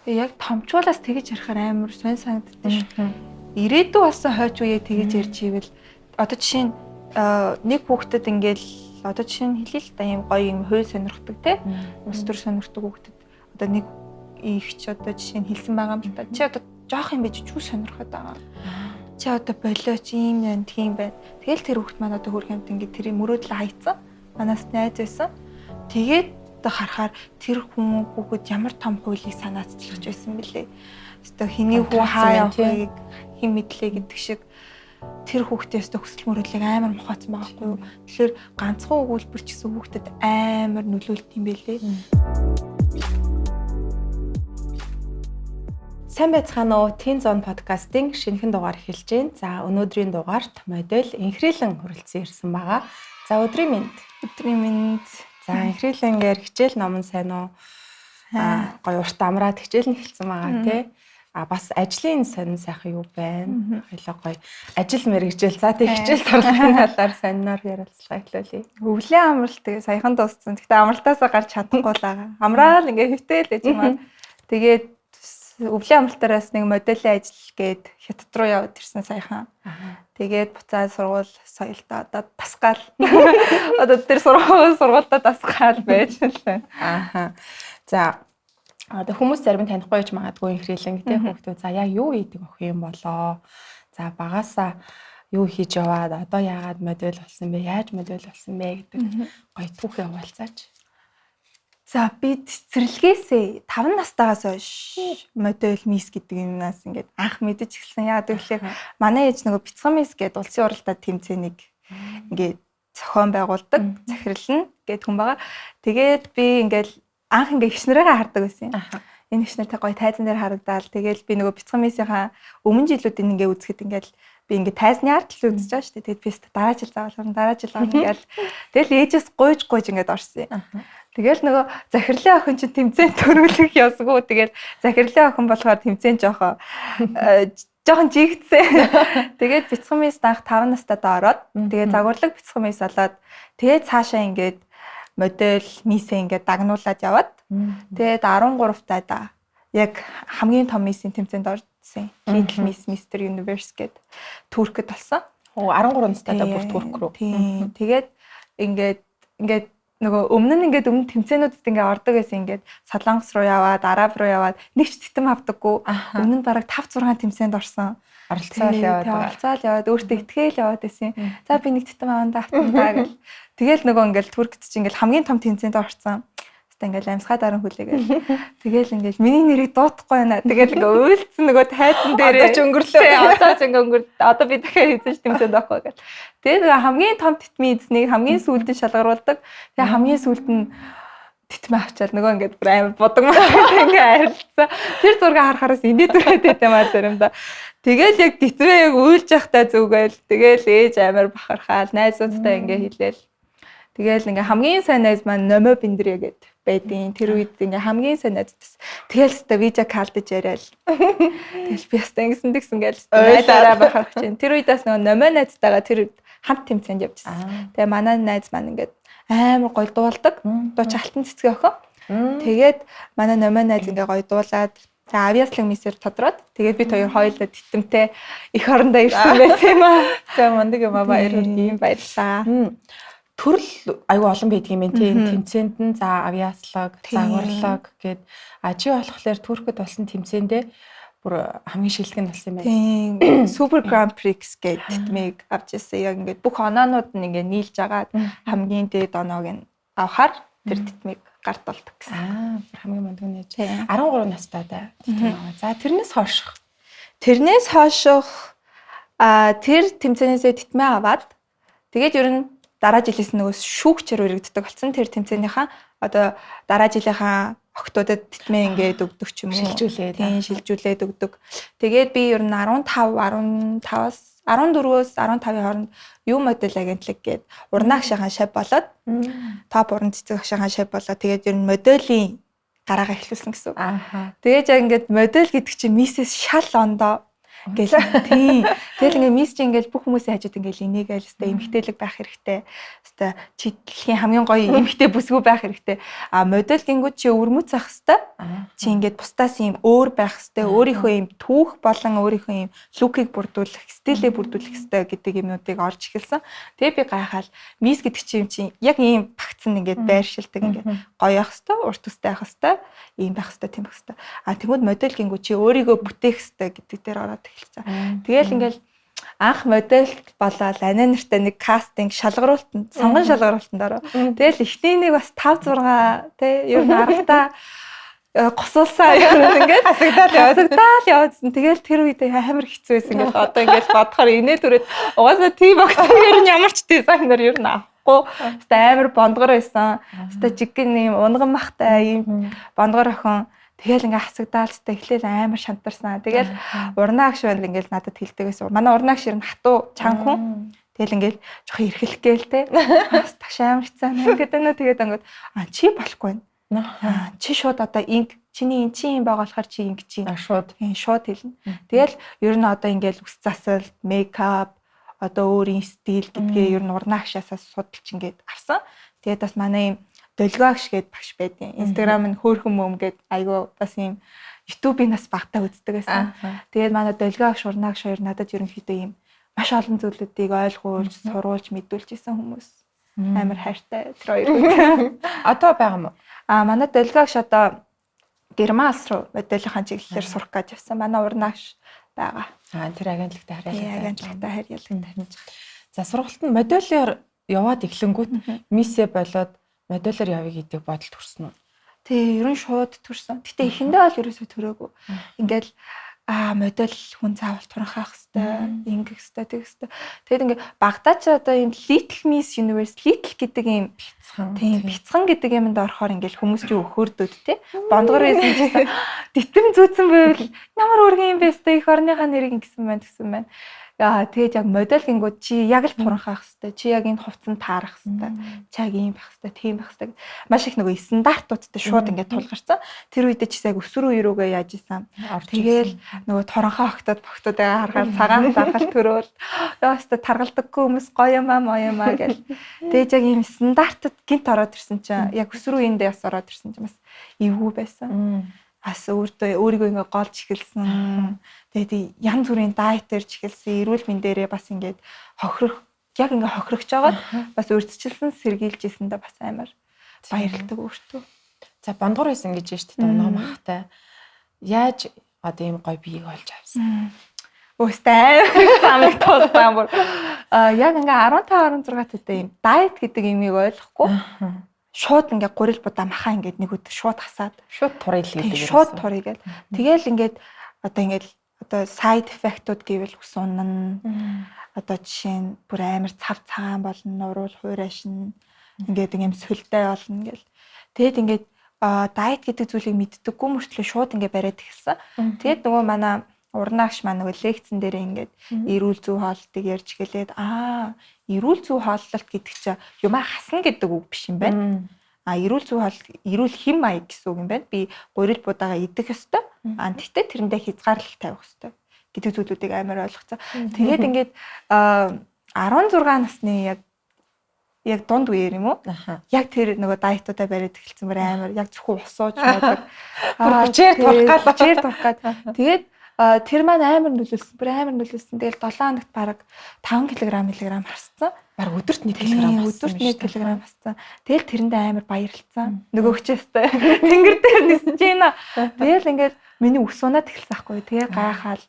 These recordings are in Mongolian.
Тэгээ яг томчуулаас тэгэж ярихаар амар сонь санагддаг шүү. Ирээдүй болсон хойч үеэ тэгэж ярьж ивэл одоо жишээ нь нэг хүүхдэд ингээл одоо жишээ нь хэлээ л да юм гоё юм хууль сонирхдаг те улс төр сонирхдаг хүүхдэд одоо нэг ихч одоо жишээ нь хэлсэн байгаа юм л та чи одоо жоох юм байж чүү сонирхоод байгаа чи одоо болооч юм байна тийм байна тэгэл тэр хүүхд маань одоо хөрх юмт ингээд тэрийг мөрөөдөл хайцсан манаас найз байсан тэгээд одоо харахаар тэр хүүхэд ямар том хуулийг санаацлж байсан бэлээ одоо хэний хүү хаа явахыг хэн мэдлээ гэдэг шиг тэр хүүхдээс төсөл мөрөдлийг амар мохооцсон байгаа хгүй юу. Тэгэхээр ганцхан өгүүлбэр ч гэсэн хүүхдэд амар нөлөөлт юм байлээ. Сайн байцгаана уу? Teen Zone podcast-ийн шинэхэн дугаар эхэлж байна. За өнөөдрийн дугаарт модель Инхрилэн хүрэлцэн ирсэн байгаа. За өдрийн мэнд. Өдрийн мэнд. За Инхрилэнгээр хичээл номон сайн уу? Гоё урт амраад хичээл нь эхэлсэн байгаа тий. Бас ажлын сонин сайхан юу байна? Хоёлоо гоё ажил мэргэжил. За тэг хичээл сурлагын талаар сониноор ярилцлага эхлүүлье. Өвлийн амралт тэгээ саяхан дууссан. Гэхдээ амралтаасаа гарч чадахгүй байгаа. Амраал ингээ хөвтэй л гэж юм аа. Тэгээд өвлийн амралтаараас нэг моделийн ажил гээд хятад руу яваад ирсэн саяхан. Тэгээд буцаад сургууль соёлдоо одоо тасгаал. Одоо тэр сургуультай тасгаал байж байна. За одоо хүмүүс зарим нь танихгүй байж магадгүй Инхрилэн гэдэг хүүхдүүд за яг юу хийдэг өх юм болоо. За багасаа юу хийж яваад одоо яагаад модель болсон бэ? Яаж модель болсон бэ гэдэг гоё түүхээ хуваалцаач. За би цэцэрлэгээсээ 5 настайгаас хойш модель мисс гэдэг юмнаас ингээд анх мэдэж эхэлсэн. Яагаад гэвэл манай ээж нөгөө бяцхан мисс гэдэг улсын уралдаанд тэмцээнийг ингээд зохион байгуулдаг, захирлна гэдэг хүн байгаа. Тэгээд би ингээд анх ингээ гişнэрээгээ хардаг байсан. Энэ гişнэртэй гоё тайзан дээр харагдаал. Тэгээл би нөгөө бяцхан мисийнхаа өмнө жилүүдийн ингээ үзэхэд ингээл би ингээ тайзны арт л үзэж байгаа шүү дээ. Тэгээд би дараа жил заавал ингээл тэгэл ээжээс гуйж ингээд орсон. Тэгэл нөгөө захирлын охин чинь тэмцээн төрүүлэх ёсгүй. Тэгэл захирлын охин болохоор тэмцээн жоохон жигдсэн. Тэгээд бяцхан мис анх 5 настайд ороод тэгээд загварлаг бяцхан мис болоод тэгээд цаашаа ингээд модель мисээ ингээд дагнуулад яваад тэгээд 13 тайда яг хамгийн том мисийн тэмцээнд орсон. Little Miss Mr Universe гэдэг Туркэд болсон. 13 настайдаа бүр Турк руу. Тийм. Тэгээд ингээд нөгөө өмнө тэмцээнүүдэд ингээд ордог байсан ингээд Солонгос руу яваад, Араб руу яваад нэг ч тэтэм авдаггүй. Өмнө нь бараг 5-6 тэмцээнд орсон. Оролцоол яваад өөртөө итгээл яваад байсан. За би нэг тэтэм авандаа автандаа гэл. Тэгэл нөгөө ингээл Туркд чинь ингээл хамгийн том тэмцээнд орсон. Тэстэ ингээл амьсгаа даран хүлээгээл. Тэгэл ингээл миний нэрийг дуутахгүй байна. Тэгэл ингээ уйлцсан нөгөө тайзан дээрээ. Одоо ч өнгөрлөө. Одоо би дахиад хийж тэмцээнд авахгүй гэл. Тэгээ нөгөө хамгийн том тэтмийн эзнийг хамгийн сүүлд нь шалгаруулдаг. Тэгээ хамгийн сүүлд нь тэтмээ авчаал нөгөө ингээд бүр амар бодог маа ингээ арилцсан. Тэр зургийг харахаараас инээдүрээд байт юм аа заримдаа. Тэгэл яг тэтмээ яг уйлж явахтаа зүгээл. Тэгэл ээж амар бахархаал найзуудтай ингээ хэлээл. Тэгэл ингээ хамгийн сайн найз маань Номо Биндрэ гэд байдیں۔ Тэр үед ингээ хамгийн сайн найз бас. Тэгэл өстө видео калдж яриад. Тэгэл би өстө ингэсэн гээл найзаараа бахарх чинь. Тэр үедээс нөгөө Номо найзтайгаа тэр үед хамт тэмцээнд явжсэн. Тэгээ манай найз маань ингээ амар гоё дуулдаг. Дуу чалтан цэцгийн охин. Тэгээд манай Номо найз ингээ гоё дуулаад за авьяаслаг мисээр тодроод тэгээд бид хоёулаа титэмтэй эх орондоо ирсэн байх юм аа. За мундаг юм аа баярлалаа. Баярлалаа. Төрөл аюу олон байдаг юм тий. Тэмцээнд нь за авьяаслаг, загварлаг гэд чи болохоор Туркэд болсон тэмцээндээ бүр хамгийн шилдэг нь болсон юм байна. Тийм. Super Grand Prix гэдэг тэтмийг авч ирсэн. Яг ингээд бүх оноонууд нь ингээд нийлж агаад хамгийн дээд оноог нь авахаар тэр тэтмийг гарт болдог гэсэн. Хамгийн мундаг нь яаж 13 настайдаа тэтмээ аваа. За тэрнээс хойших. Тэр тэмцээнээсээ тэтмээ аваад тэгээд ер нь дараа жилээс нөгөө шүүгчээр өргөддөг болсон. Тэр тэмцээнийхаа одоо дараа жилийнхаа октодод тэтмээ ингээд өгдөг ч юм уу. Шилжүүлээд өгдөг. Тэгээд би ер нь 14-өөс 15-ын хооронд юу модель агентлаг гээд уран агшаахан шав болоод топ уран цэцэг агшаахан шав болоод тэгээд ер нь моделийн гараагаа эхлүүлсэн гэсэн. Тэгээд яг ингээд модель гэдэг чинь миссэс шал ондоо. Ингээл тийм. Тэгэл ингээ мисс чи ингээл бүх хүмүүсийн хажууд ингээл инээгээл өстэй эмгтээлэг байх хэрэгтэй. Өстэй чи дэлхийн хамгийн гоё эмгтээ бүсгүй байх хэрэгтэй. А модель гингүүд чи өвөрмөц ах хэрэгтэй. Чи ингээд бусдаас юм өөр байх хэрэгтэй. Өөрийнхөө юм түүх болон өөрийнхөө юм лукийг бүрдүүлэх, стилээ бүрдүүлэх хэрэгтэй гэдэг юмнуудыг олж эхэлсэн. Тэгээ би гайхаал мисс гэдэг чи яг ийм багцсан ингээд байршилдаг ингээд гоё ах хэрэгтэй, урт төстэй ах хэрэгтэй, ийм байх хэрэгтэй, тийм байх хэрэгтэй. А тэгмэд модель гингүүд чи өөрийгөө бүтээх хэрэгтэй гэдэг дээр ороод эхэлсэн. Тэгэл ингээл анх модель болоод анаа нартай нэг кастинг шалгаруултанд сонгон шалгаруултанд ороо. Тэгэл эхнийнийг бас 5 6 тий ер нь аргатаа госуулсан юм ингээд хасагдаал явуулсан. Тэгэл тэр үед амар хэцүү байсан. Ингээд одоо ингээд бодохоор инээ түрээд угаасаа тийм багтаа ер нь ямар ч дизайнер ер нь авахгүй. Амар бондгор байсан. Жиггэн юм унган махтай юм бондгор охин. Тэгэл ингээ хасагдаал тест эхлээл амар шантарсан. Тэгэл урнаагш байл ингээл надад хэлдэг байсан. Манай урнаагш ер нь хатуу чанга хүн. Тэгэл ингээл жоох эрхлэх гээл те. Тагш амар хэцүү. Ингээд өнөө тэгээд ингээд чи болохгүй байна. Чи шууд одоо инг чиний эн чи юм байгаа болохоор чи инг чи шууд хэлнэ. Тэгэл ер нь одоо ингээл үс засал, мейкап, одоо өөрийн стил гэдгээ ер нь урнаагшаасаа судалж ингээд авсан. Тэгээд бас манай юм долгиогш гээд багш байдیں۔ Instagram нь хөөрхөн мөм гээд айгүй бас юм YouTube-ийн нас багтаа үздэг байсан. Тэгээд манай долгиогш урнаагш хоёр надад ерөнхийдөө юм маш олон зүйлүүдийг ойлгуулж, сурвуулж, мэдүүлж исэн хүмүүс. Амар хайртай тэр хоёр. Одоо байгаа юм уу? Манай долгиогш одоо Герман улс руу моделийнхаа чиглэлээр сурах гэж явсан. Манай урнаагш байгаа. Тэр агентлагтай харьяалагдав. За сургалтанд модельээр яваад эхлэнгүүт миссээ болоод модельээр явъя гэдэг бодол төрсөн үү? Тий, ерөн шууд төрсөн. Гэтэ эхэндээ бол ерөөсөө төрөөгүй. Ингээл модель хүн заавал туранхаах хэвээр, ингэх хэвээр, тэгэх хэвээр. Тэгэд ингээ багтаа ч одоо юм Little Miss Universe, Little гэдэг юм бяцхан. Тийм, бяцхан гэдэг юмд орохоор ингээл хүмүүс ч өхөөрдөд тий. Бондгор байсан гэсэн дитэн зүүцэн байвал ямар өргөн юм бэ өстэй их орныхаа нэрийг ингэсэн байна. Тэгээд яг модель гингүүд чи яг л туранхаах хэвээр, чи яг энэ хувцанд таарах хэвээр, чаг ийм байх хэвээр, тийм байх хэвээр. Маш их нөгөө стандартуудтай шууд ингээд тулгарсан. Тэр үед чи яг өсвөр үе рүүгээ яаж исэн. Тэгээл нөгөө туранхаа богтуудаа харахаар цагаан даргалт төрөөл. Яаста таргалдаггүй хүмүүс гоё юм аа гэл. Тэгээд яг ийм стандартад гинт ороод ирсэн чинь яг өсвөр үеиндээ бас ороод ирсэн чинь бас эвгүй байсан. Ас өөрийгөө ингээ голж эхэлсэн. Тэгээд янз бүрийн дайетэр эхэлсэн. Эрүүл мэндээрээ бас ингээд яг ингээ хохирогч жагаад бас өрсөлдсөн сэргийлж ирсэндээ бас амар баярлагдав өөртөө. За бондгор байсан гэж байна шүү дээ. Унаа махтай. Яаж одоо ийм гоё биеийг олж авсан? Өстэй амиг тулсан бүр. Яг ингээ 15 16 төвтэй ийм дайет гэдэг юмыг ойлгохгүй. Шууд ингээ гурил будаа махаа ингээд нэг өдөр шууд хасаад шууд турыг хийдэг. Шууд турыг гэл. Тэгэл ингээд одоо side effect-ууд гэвэл ус унана. Одоо жишээ нь бүр амар цав цагаан болно, уруул хуурайшин. Ингээд юм сүлдэй болно гэл. Тэгэд ингээд diet гэдэг зүйлийг мэддэггүй мөртлөө шууд ингээ бариад эхэлсэн. Тэгэд нөгөө манай урнаагш маань нөгөө лекцэн дээр ингээд эрүүл зүй хооллолтыг ярьж гэлээд эрүүл зүй хооллолт гэдэг чинь юмаа хасна гэдэг үг биш юм байна. Эрүүл зүй хооллолт эрүүл хэм маяг гэсэн үг юм байна. Би гурил будаагаа идэх ёстой. Тэгтээ тэрэндээ хязгаарлалт тавих ёстой гэдэг зүйлүүдийг амар ойлгоцсон. Тэгээд ингээд 16 насны яг дунд үеэр юм уу? Яг тэр нөгөө дайетуудаа бариад эхэлсэн бүр амар яг зөвхөн ус ууж муудаг. Хүчээр турах гад. Тэгээд тэр маань амар нөлөөлсөн. Тэгэл 7 хоногт бараг 5 кг харсан. Бараг өдөрт 1 кг харсан. Тэгэл тэрэндээ амар баярлцсан. Нөгөө хүчээстэй. Тэнгэр дээр нисэж байна. Тэгэл ингээд миний ус унаад эхэлсэн байхгүй. Тэгээ гайхаал.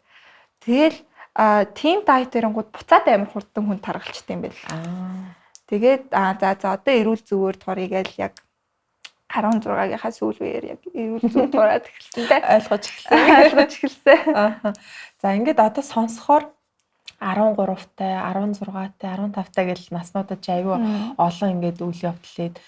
Тэгэл тим дайетерингууд буцаад амар хурдан хүн таргалчтай юм байл. Тэгээд за одоо эрүүл зүгээр турыг л яг 16-гийнхаа сүүл үеэр яг эрүүл зүй тураад эхэлсэн дээ. Ойлгож эхэлсэн. За ингээд одоо сонсохоор 13-тай, 16-тай, 15-тай гэл наснуудад аягүй олон ингээд үйл явдлыг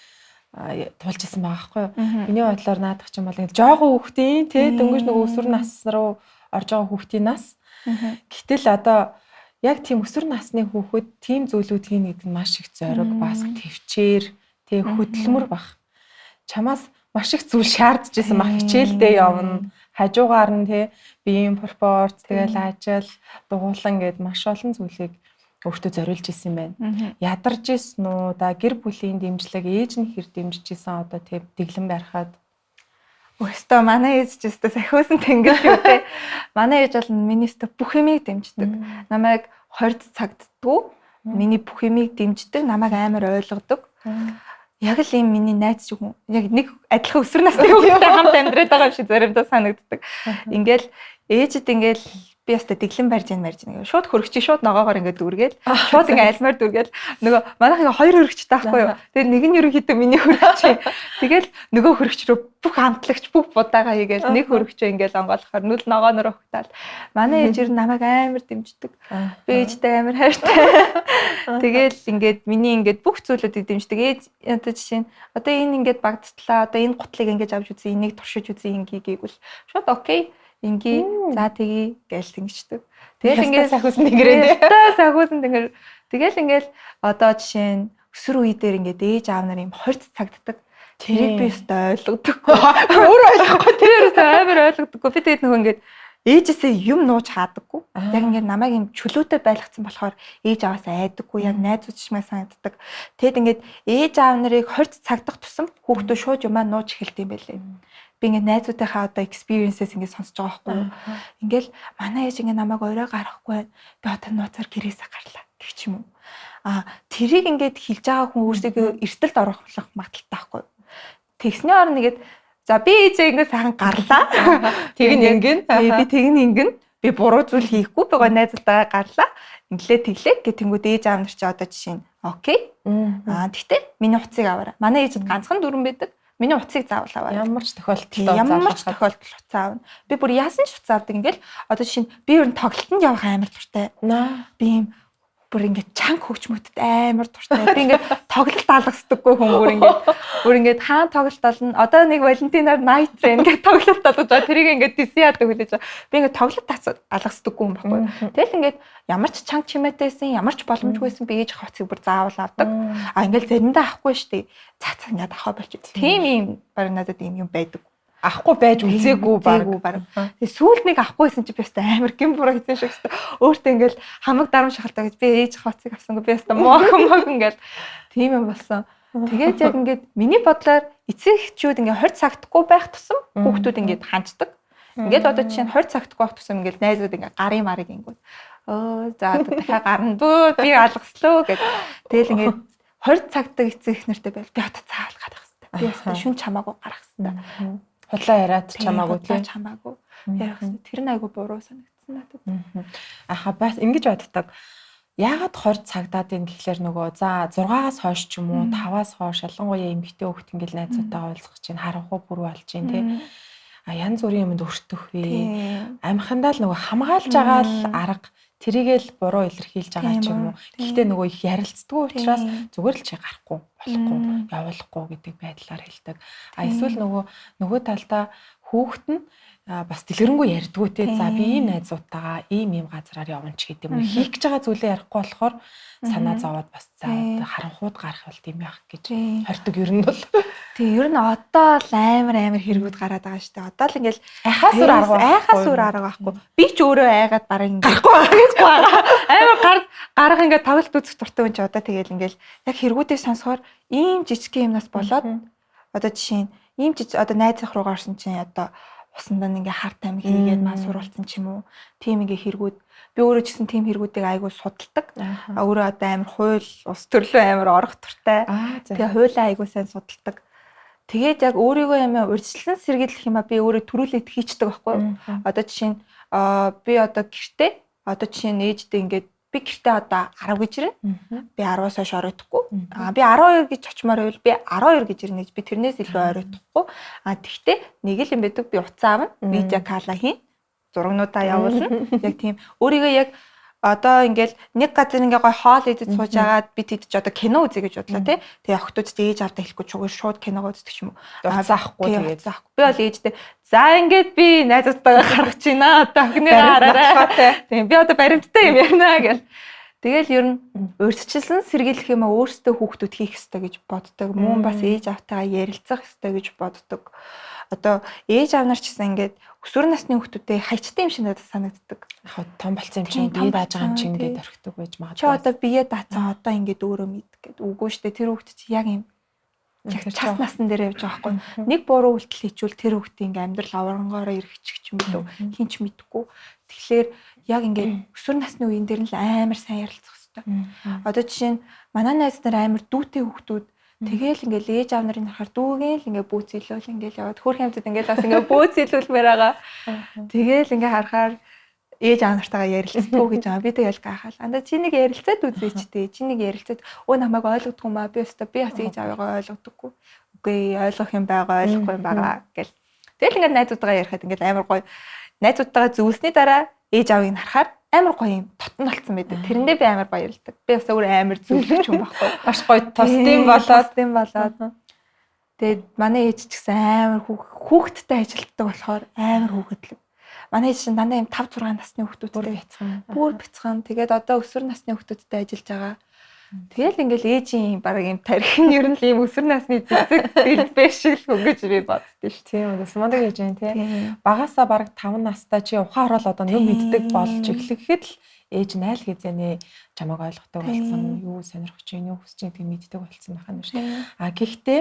тулж исэн байгаа байхгүй юу? Миний бодлоор наадах юм бол ингээд жоохон хүүхдийн тий дөнгөж нөгөө өсвөр нас руу орж байгаа хүүхдийн нас. Гэтэл одоо яг тийм өсвөр насны хүүхэд тийм зүйлүүд хийн гэдэг нь маш их зориг, бас төвчээр, тэг хөдөлмөр баг. Чамаас маш их зүйл шаардж исэн баг. Хичээлдээ явна, хажуугаар нь тий биеийн пропорц тэгэл ажил дугуулan гэд маш олон зүйлийг өөртөө зориулж исэн юм байна. Ядарч исэн үү? Да гэр бүлийн дэмжлэг ээж нь хэр дэмжиж исэн одоо тий дэглэн барихад. Өстөө манай ээж ч өстөө сахиусан тэнгэр шүү дээ. Манай ээж бол миний өстөө бүх юмыг дэмждэг. Намайг хорд цагддаггүй. Миний бүх юмыг дэмждэг, намайг амар ойлгодог. Яг л ийм миний найз шиг хүн. Яг нэг адилхан өсвөр насны хүүхдтэй хамт амьдраад байгаа юм шиг заримдаа санагддаг. Ингээл ээжэд ингээл би ястаа дэглэн барьж яана. Шууд хөрөгчий шууд ногоогоор ингээд дүүргээл шууд ингээд альмаар дүүргээл нөгөө манайх ингээ хоёр хөрөгчтэй байхгүй юу. Тэгээд нэг нь ерөнхийдөө миний хөрөгчий. Тэгэл нөгөө хөрөгч рүү бүх хамтлагч бүх будаага хийгээл нэг хөрөгчөө ингээд онгоолохоор нүл ногооноор өгтаал. Манай ээж ер нь намайг амар дэмждэг. Би ээжтэй амар хайртай. Тэгэл ингээд миний ингээд бүх зүйлүүдийг дэмждэг. Ээж одоо жишээ нь одоо энэ ингээд багдтлаа. Одоо энэ гутлыг ингээд авч үзье, энийг туршиж үзье ингийг л шууд окей. Инги за тгий гээл тэнгичдэг. Тэгэл ингээд сахиусан тэнгэрээ. Сахиусан тэнгэр. Тэгэл ингээд одоо жишээ нь өсвөр үе дээр ингээд ээж аав нар юм хорт цагддаг. Тэрийг би өстой ойлгодоггүй. Өөрөө ойлгохгүй. Тэр өстой амар ойлгодоггүй. Би тэгээд нөгөө ингээд ээжээсээ юм нууж хаадаггүй. Яг ингээд намайг юм чөлөөтэй байлгацсан болохоор ээж аваас айдаггүй. Яг найзууд чимээ санагддаг. Тэгэд ингээд ээж аав нарыг хорт цагдах тусам хүүхдүүд шууд юмаа нууж эхэлт юм байлээ. Би ингээд найзуудынхаа одоо experiences ингээд сонсож байгаа байхгүй юу. Ингээл манай ээж ингээд намайг орой гарахгүй. Би одоо нууцаар гэрээсээ гарлаа гэх ч юм уу. Тэрийг ингээд хэлж байгаа хүн өөрсдөө эрсдэлд оруулах магадaltaй байхгүй юу. Тэгсний орн нэгэд за би ээжээ ингээд сайхан гарлаа. Тэг нь ингэн. Би тэг нь ингэн. Би буруу зүйл хийхгүй. Би гоо найзуудаа гарлаа. Тэглээ гэх тэнгууд ээж аав нар чи одоо жишээ нь окей. Тэгтээ миний уцыг аваарай. Манай ээжэд ганцхан дүрэн байдаг. Миний уцыг заавал аваарай. Ямар ч тохиолдолд уцаа авна. Би бүр яасан ч уцаа авдаг. Ингээл одоо жишээ нь би ер нь тоглолтод явах амар дуртай. Би юм бүр ингээд чанга хөгчмөтд амар дуртай. Би ингээд тоглолт алгасдаггүй хүн бүр ингээд хаан тоглолт ална. Одоо нэг Валентинаар Night Train ингээд тоглолт алгаж байгаа. Тэрийг ингээд DC яадаг хүлээж байгаа. Би ингээд тоглолт алгасдаггүй юм баггүй. Тэгэл ингээд ямар ч чанга чимээтэйсэн, ямар ч боломжгүйсэн би ээж хавцыг бүр заавал авдаг. Ингээд заримдаа авахгүй штий. Цац ингээд авах болчих. Тийм юм баг надад юм байдаг. Ахгүй байж үзээгүй баг. Тэгээ сүүлд нэг авахгүйсэн чи би өстой амар гимбура хийсэн шиг өстой. Өөртөө ингээл хамаг дарам шахалтай гэж би ээж хавцыг авсангүй би өстой моох ингээл тийм юм болсон. Тэгээд яг ингээд миний бодлоор эцэг эхчүүд ингээд 20 цагтгүй байх тусам хүүхдүүд ингээд ханждаг. Ингээд одоо жишээ нь 20 цагтгүй байх тусам ингээд найзууд ингээд гарын марыг ингүүд. За дахиад гарна бөө би алгаслоо гэд. Тэгэл ингээд 20 цагтаа эцэг их нартай байл. Би одоо цаавал гарах хэрэгтэй. Би өстой шүн чамаагүй гарах хэрэгтэй. Худлаа яриад чамаагүй тийм чамаагүй ярих хэрэгтэй. Тэр нь айгу буруу санагдсан надад. Бас ингэж боддог. Яагаад 20 цагдаад ийн гэхлээр нөгөө за 6-аас хойш ч юм уу 5-аас хойш ялангуяа эмэгтэй хүүхд ингээл найзуудтайгаа уулзах чинь харанхуй бүр болж чинь тийм. Янз бүрийн юмд өртөх вэ. Амхандаа л нөгөө хамгаалж байгаа л арга тэрийгэл буруу илэрхийлж байгаа ч юм уу. Гэхдээ нөгөө их ярилцдаггүй учраас зүгээр л чи гарахгүй болохгүй явуулахгүй гэдэг байдлаар хэлдэг. Эсвэл нөгөө талдаа хүүхэд нь бас дэлгэрэнгүй ярьдгүү те за би ийм найзуудтайгаа ийм газараар явна ч гэдэг юм уу. Хийх гэж байгаа зүйлээ ярихгүй болохоор санаа зовоод бас заад харанхууд гарах бол тийм яах гэж хордог ер нь бол. Тэгээ ер нь одоо л амар хэрэгүүд гараад байгаа шүү дээ. Одоо л ингээл айхаас өөр арга байхгүй. Би ч өөрөө айгаад бараг ингээд гарахгүй амар гарга ингээд тоглолт үзэх дуртай хүн ч одоо тэгээл ингээл яг хэрэгүүдийг сонсохоор ийм жижиг юмнаас болоод одоо жишээ нь ийм жижиг одоо найзах руугаа орсон чинь одоо усандаа ингээ харт амиг хийгээд маа сурвалцсан ч юм уу. Тийм ингээ хэрэгүүд би өөрөө ч гэсэн тийм хэрэгүүдийг айгүй судалдаг. Өөрөө одоо амар хууль ус төрлөө амар орох туртай. Тэгээ хуулиа айгүй сайн судалдаг. Тэгээд яг өөрийгөө юм урьдчилсан сэргийлэх юм а би өөрөө төрүүлээд хийчдэг байхгүй. Одоо жишээ нь би одоо гэртээ одоо жишээ нь ээждээ ингээд би гэртээ одоо 10 гэж ирнэ. Би 10-аас хойш оройтхгүй. Би 12 гэж очимоор байвал би 12 гэж ирнэ гэж би тэрнээс илүү оройтхгүй. Тэгтээ нэг л юм байдаг би уцаа авна. Видео калла хийн. Зурагнуудаа явуулна. Яг тийм өөрийгөө яг одоо ингээл нэг газар ингээ гой хоол идэж сууж агаад би тэд ч одоо кино үзье гэж бодлоо тий. Тэгээ охтууд ч ээж авдаа хэлэхгүй чугаар шууд киногоо үздэг ч юм уу. Заахгүй тэгээд заахгүй. Би бол ээжтэй за ингээд би найзуудтайгаа гаргаж байна. Одоо охиныгаа хараарай. Тийм би одоо баримттай юм ярина гэл. Тэгэл ер нь урьдчилсан сэргийлэх юм а өөртөө хүүхдүүд хийх ёстой гэж боддог. Мөн бас ээж автайгаа ярилцах ёстой гэж боддог. Одоо ээж аав нар ч гэсэн ингээд өсвөр насны хүүхдүүдээ хайчтай юм шиг надад санагддаг. Яг том болсон юм чинь бие дааж байгаа юм чинь ингээд орхидог байж магадгүй. Чи одоо бие даацаа одоо ингээд өөрөө мэд гэдэг. Үгүй шүү дээ. Тэр хүүхд чи яг юм час насн дээр явж байгаа байхгүй. Нэг буруу үйлдэл хийчихвэл тэр хүүхдийн ингээд амьдрал аврангаараа эргэчих юм билүү. Хин ч мэдэхгүй. Тэгэхээр яг ингээд өсвөр насны үеийн дээр нь л амар сайн ярилцах хэрэгтэй. Одоо жишээ нь манай найз нар амар дүүтэй хүүхдүүд тэгэл ингээл ээж аав нарын харахаар дүүгийн л ингээ бүүцэлүүл ингээл яваад хөрх хэмтэд ингээл бас ингээ бүүцэлүүлмээр байгаа. Тэгэл ингээ харахаар ээж аав нартайгаа ярилцдаг гэж байгаа. Би тэгэл гайхал. Андаа чи нэг ярилцаад үзээч дээ. Чи нэг ярилцаад өө намайг ойлгохгүй маа. Би өстө би бас ээж аавыгаа ойлгодоггүй. Үгүй ойлгох юм байгаа, ойлгохгүй юм байгаа гэл. Тэгэл ингээ найзуудтайгаа ярихад ингээл амар гоё. Найзуудтайгаа зөвлөсний дараа ээж аавыг харахаар амар гоё юм тотон болсон байдаг. Тэрэндээ би амар баярлдаг. Би бас өөр амар зөвлөгч юм байхгүй. Маш гоё тостын болоод. Тэгээд манай ээж ч гэсэн амар хүүхэдтэй ажилтдаг болохоор амар хүүхэдлэг. Манай ээж чинь дандаа юм 5 6 насны хүүхдүүдтэй бүр бяцхан. Тэгээд одоо өсвөр насны хүүхдүүдтэй ажиллаж байгаа. Тэгэл ингээл ээжийн баг юм тарих нь ер нь л юм өсвөр насны цэцэг дэлбэ шиг хөнгөж би боддөө ш. Тийм үү. Мундаг ээж юм тий. Багасаа баг 5 настай чи ухаан орол одоо юм мэддэг болж эхлэхэд л ээж нь айл хэзээ чамайг ойлгохтой болсон. Юу сонирхож чинь юу хүсэж чинь тийм мэддэг болсон байх юм шиг. А гэхдээ